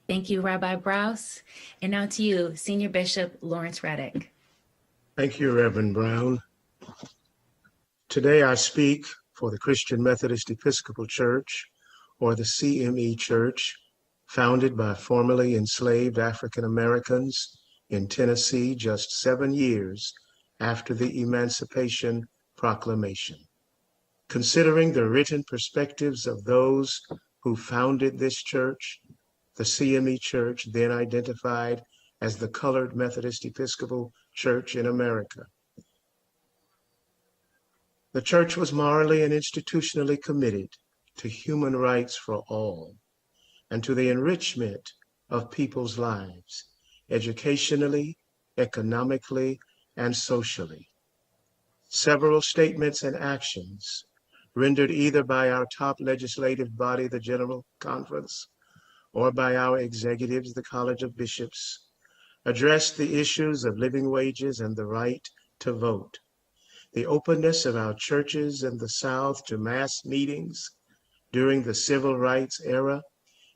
Thank you, Rabbi Brous. And now to you, Senior Bishop Lawrence Reddick. Thank you, Reverend Brown. Today I speak for the Christian Methodist Episcopal Church, or the CME Church, founded by formerly enslaved African Americans in Tennessee just 7 years after the Emancipation Proclamation. Considering the written perspectives of those who founded this church, the CME Church, then identified as the Colored Methodist Episcopal Church in America. The church was morally and institutionally committed to human rights for all and to the enrichment of people's lives, educationally, economically, and socially. Several statements and actions rendered either by our top legislative body, the General Conference, or by our executives, the College of Bishops, addressed the issues of living wages and the right to vote. The openness of our churches in the South to mass meetings during the civil rights era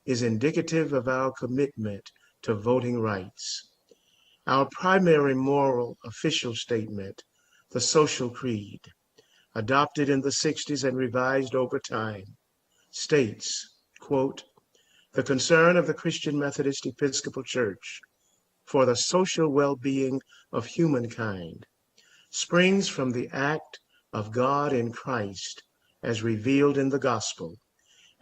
is indicative of our commitment to voting rights. Our primary moral official statement, the Social Creed, adopted in the 60s and revised over time, states, quote, "The concern of the Christian Methodist Episcopal Church for the social well-being of humankind springs from the act of God in Christ as revealed in the gospel,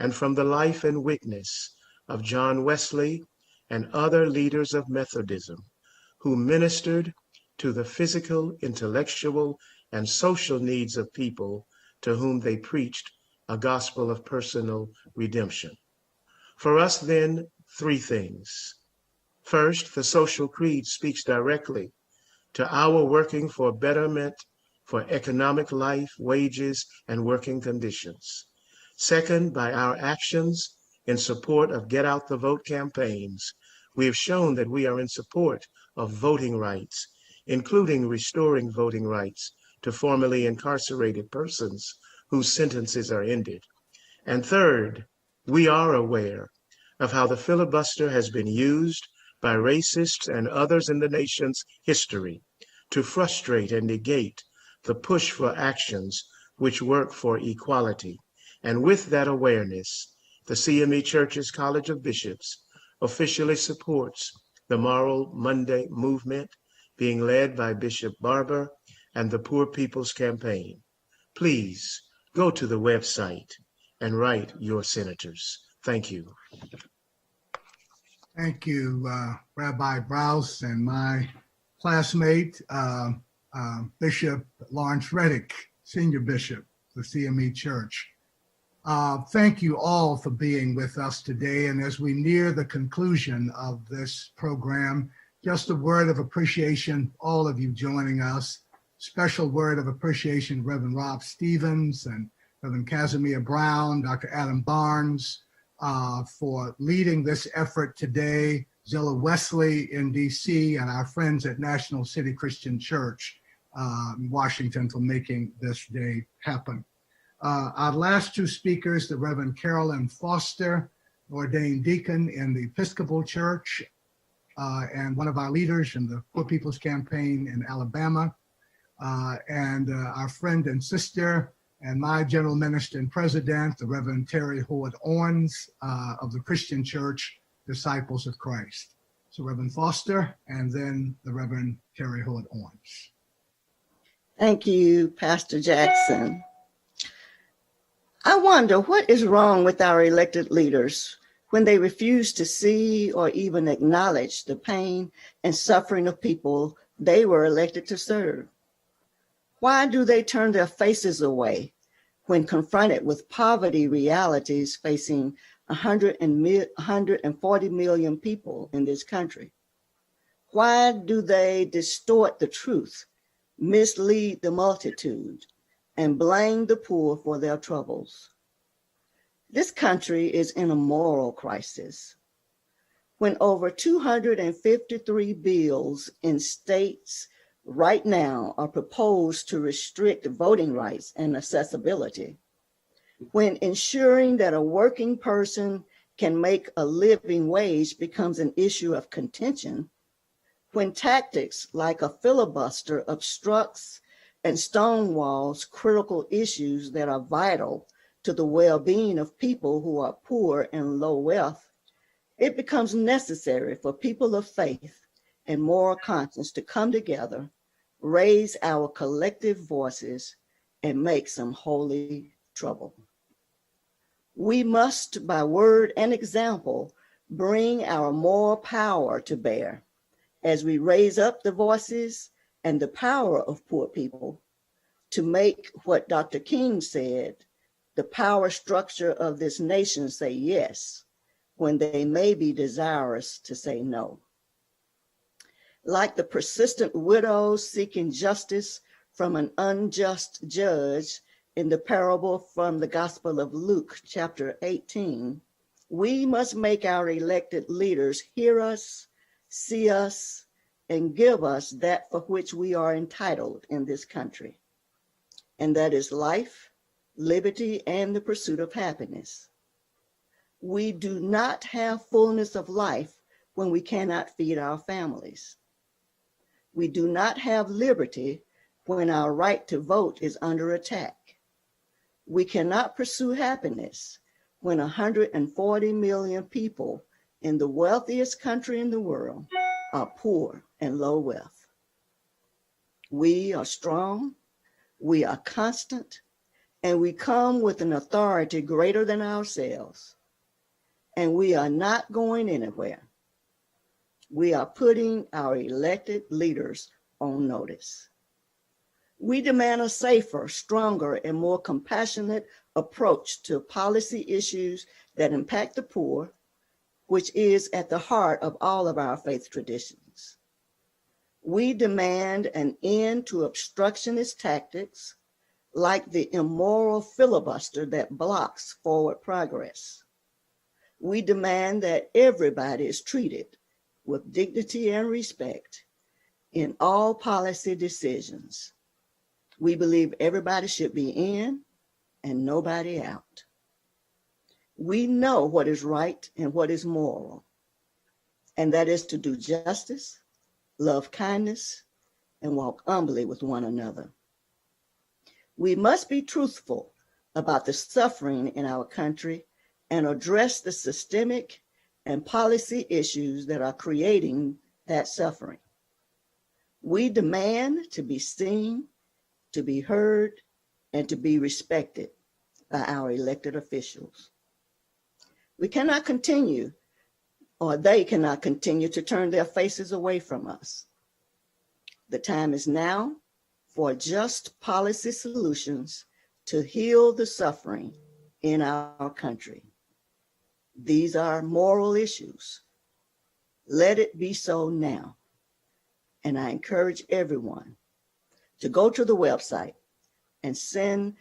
and from the life and witness of John Wesley and other leaders of Methodism who ministered to the physical, intellectual, and social needs of people to whom they preached a gospel of personal redemption." For us, then, three things. First, the Social Creed speaks directly to our working for betterment for economic life, wages, and working conditions. Second, by our actions in support of Get Out the Vote campaigns, we have shown that we are in support of voting rights, including restoring voting rights to formerly incarcerated persons whose sentences are ended. And third, we are aware of how the filibuster has been used by racists and others in the nation's history to frustrate and negate the push for actions which work for equality. And with that awareness, the CME Church's College of Bishops officially supports the Moral Monday movement being led by Bishop Barber and the Poor People's Campaign. Please go to the website and write your senators. Thank you. Thank you, Rabbi Browse and my classmate, Bishop Lawrence Reddick, Senior Bishop of CME Church. Thank you all for being with us today. And as we near the conclusion of this program, just a word of appreciation, all of you joining us. Special word of appreciation, Reverend Rob Stevens and Reverend Casimir Brown, Dr. Adam Barnes, for leading this effort today, Zilla Wesley in DC, and our friends at National City Christian Church in Washington for making this day happen. Our last two speakers, the Reverend Carolyn Foster, ordained deacon in the Episcopal Church, and one of our leaders in the Poor People's Campaign in Alabama, and our friend and sister, and my general minister and president, the Reverend Terri Hord Owens of the Christian Church, Disciples of Christ. So Reverend Foster, and then the Reverend Terri Hord Owens. Thank you, Pastor Jackson. I wonder what is wrong with our elected leaders when they refuse to see or even acknowledge the pain and suffering of people they were elected to serve. Why do they turn their faces away when confronted with poverty realities facing 140 million people in this country? Why do they distort the truth, mislead the multitude, and blame the poor for their troubles? This country is in a moral crisis. When over 253 bills in states right now are proposed to restrict voting rights and accessibility, when ensuring that a working person can make a living wage becomes an issue of contention, when tactics like a filibuster obstructs and stonewalls critical issues that are vital to the well-being of people who are poor and low wealth, it becomes necessary for people of faith and moral conscience to come together, raise our collective voices, and make some holy trouble. We must, by word and example, bring our moral power to bear as we raise up the voices and the power of poor people to make what Dr. King said, the power structure of this nation say yes, when they may be desirous to say no. Like the persistent widows seeking justice from an unjust judge in the parable from the Gospel of Luke, chapter 18, we must make our elected leaders hear us, see us, and give us that for which we are entitled in this country, and that is life, liberty, and the pursuit of happiness. We do not have fullness of life when we cannot feed our families. We do not have liberty when our right to vote is under attack. We cannot pursue happiness when 140 million people in the wealthiest country in the world are poor and low wealth. We are strong, we are constant, and we come with an authority greater than ourselves. And we are not going anywhere. We are putting our elected leaders on notice. We demand a safer, stronger, and more compassionate approach to policy issues that impact the poor, which is at the heart of all of our faith traditions. We demand an end to obstructionist tactics like the immoral filibuster that blocks forward progress. We demand that everybody is treated with dignity and respect in all policy decisions. We believe everybody should be in and nobody out. We know what is right and what is moral, and that is to do justice, love kindness, and walk humbly with one another. We must be truthful about the suffering in our country and address the systemic and policy issues that are creating that suffering. We demand to be seen, to be heard, and to be respected by our elected officials. We cannot continue or they cannot continue to turn their faces away from us. The time is now for just policy solutions to heal the suffering in our country. These are moral issues. Let it be so now. And I encourage everyone to go to the website and send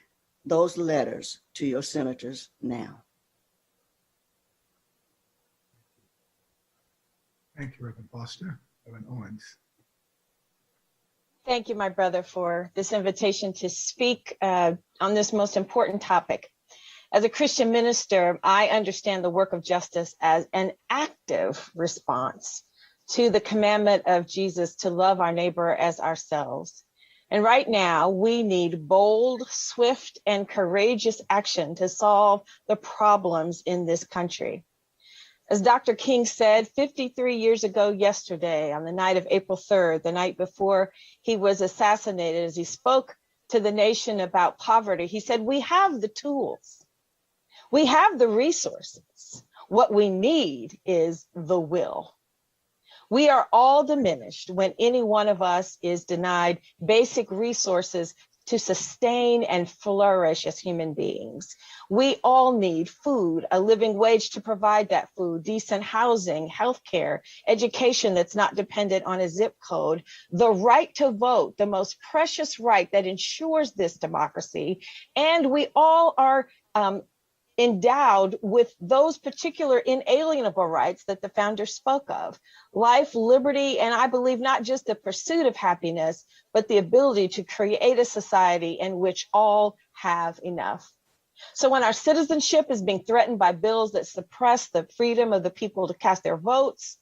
those letters to your senators now. Thank you, Reverend Foster. Reverend Owens. Thank you, my brother, for this invitation to speak on this most important topic. As a Christian minister, I understand the work of justice as an active response to the commandment of Jesus to love our neighbor as ourselves. And right now, we need bold, swift, and courageous action to solve the problems in this country. As Dr. King said, 53 years ago yesterday, on the night of April 3rd, the night before he was assassinated, as he spoke to the nation about poverty, he said, we have the tools. We have the resources. What we need is the will. We are all diminished when any one of us is denied basic resources to sustain and flourish as human beings. We all need food, a living wage to provide that food, decent housing, healthcare, education that's not dependent on a zip code, the right to vote, the most precious right that ensures this democracy. And we all are endowed with those particular inalienable rights that the founders spoke of: life, liberty, and I believe not just the pursuit of happiness, but the ability to create a society in which all have enough. So when our citizenship is being threatened by bills that suppress the freedom of the people to cast their votes,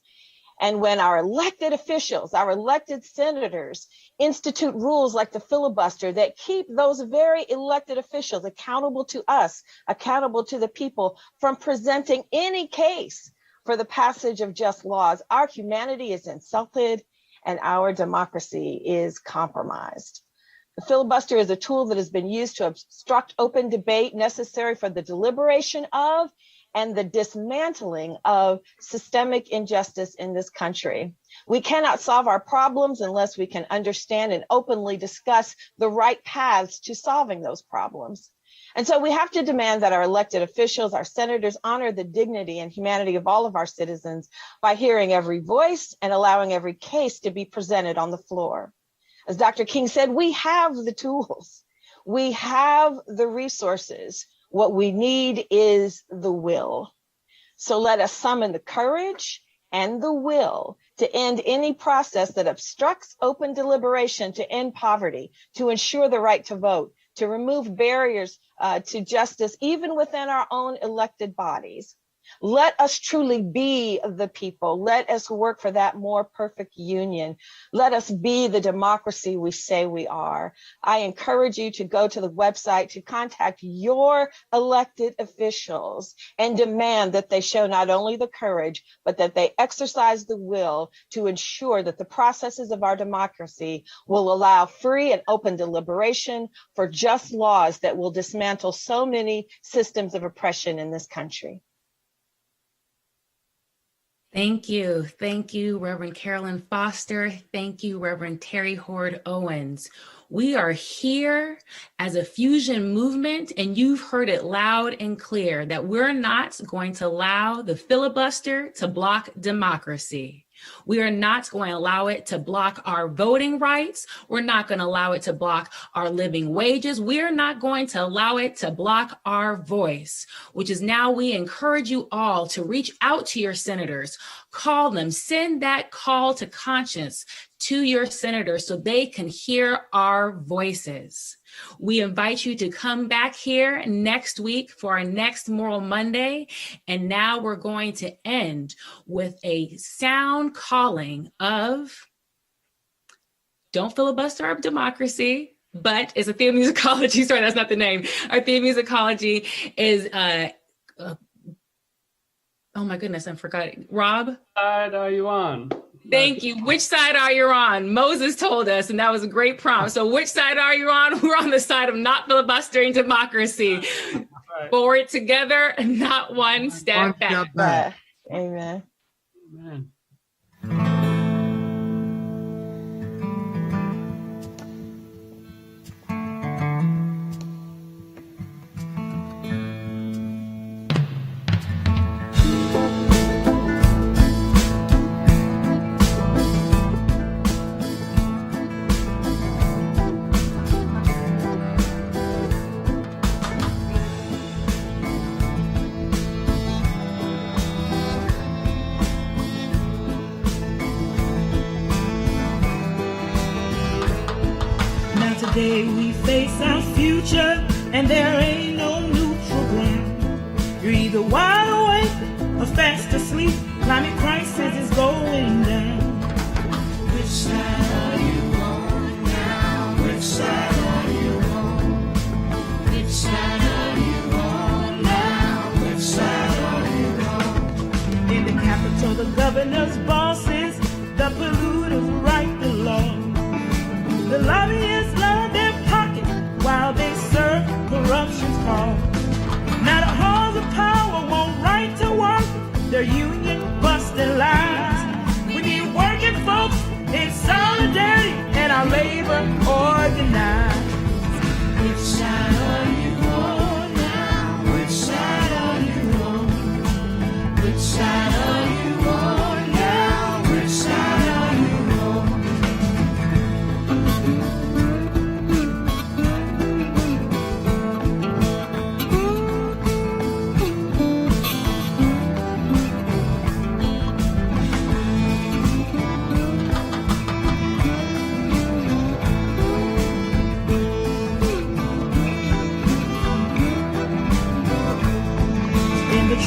and when our elected officials, our elected senators, institute rules like the filibuster that keep those very elected officials accountable to us, accountable to the people, from presenting any case for the passage of just laws, our humanity is insulted and our democracy is compromised. The filibuster is a tool that has been used to obstruct open debate necessary for the deliberation of and the dismantling of systemic injustice in this country. We cannot solve our problems unless we can understand and openly discuss the right paths to solving those problems. And so we have to demand that our elected officials, our senators, honor the dignity and humanity of all of our citizens by hearing every voice and allowing every case to be presented on the floor. As Dr. King said, we have the tools. We have the resources. What we need is the will. So let us summon the courage and the will to end any process that obstructs open deliberation, to end poverty, to ensure the right to vote, to remove barriers to justice, even within our own elected bodies. Let us truly be the people. Let us work for that more perfect union. Let us be the democracy we say we are. I encourage you to go to the website, to contact your elected officials and demand that they show not only the courage, but that they exercise the will to ensure that the processes of our democracy will allow free and open deliberation for just laws that will dismantle so many systems of oppression in this country. Thank you. Thank you, Reverend Carolyn Foster. Thank you, Reverend Terri Hord Owens. We are here as a fusion movement, and you've heard it loud and clear that we're not going to allow the filibuster to block democracy. We are not going to allow it to block our voting rights. We're not going to allow it to block our living wages. We're not going to allow it to block our voice, which is now we encourage you all to reach out to your senators, call them, send that call to conscience to your senators so they can hear our voices. We invite you to come back here next week for our next Moral Monday. And now we're going to end with a sound calling of Don't Filibuster Our Democracy, but it's a theomusicology. Sorry, that's not the name. Our theomusicology is, oh my goodness, I forgot. Rob? What side are you on? Thank you. Which side are you on? Moses told us, and that was a great prompt. So which side are you on? We're on the side of not filibustering democracy. Right. Forward together, not one step back. Amen. Amen. Today we face our future, and there ain't no neutral ground. You're either wide awake or fast asleep. Climate crisis is going down. Which side are you on now? Which side are you on? Which side are you on now? Which side are you on? In the capital, the governor's bosses, the polluters write the law. The lobbyists love their pocket while they serve corruption's call. Now the halls of power won't right to work, their union busting lies. We need working folks in solidarity and our labor organized. Which side are you on now? Which side are you on? Which side are you on now? Which side are you on?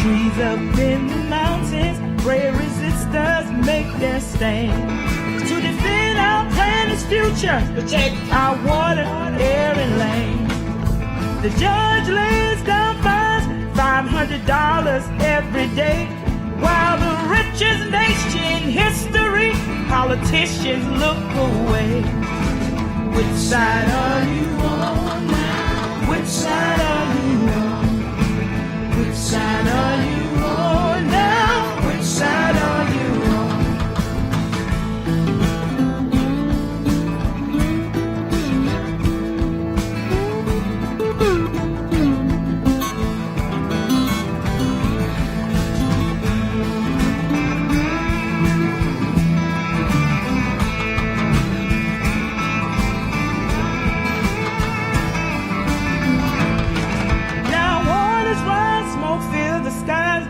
Trees up in the mountains, brave resistors make their stand to defend our planet's future, protect our water, air, and land. The judge lays down fines, $500 every day, while the richest nation in history, politicians look away. Which side are you on now? Which side are you on? Which side are you on now? Which side are you on?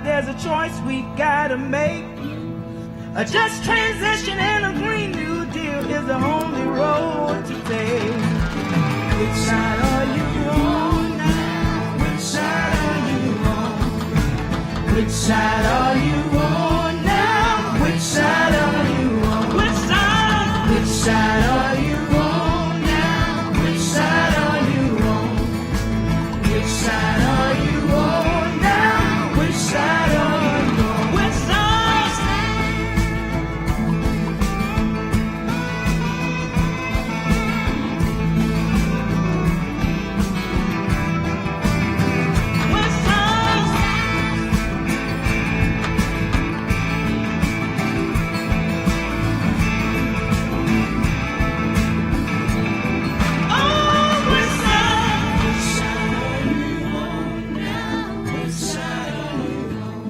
There's a choice we gotta make. A just transition and a Green New Deal is the only road to take. Which side are you on now? Which side are you on? Which side are you on now? Which side are you on? Which side? Which side are you on now? Which side are you on? Which side are you on now? Which side are you on? Which side? Which side? Oh, which side? Which side are you on now? Which side are you on?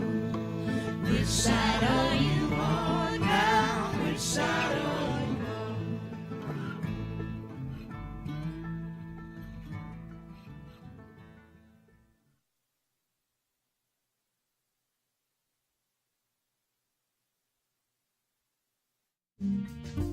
Which side are you on now? Which side are you on?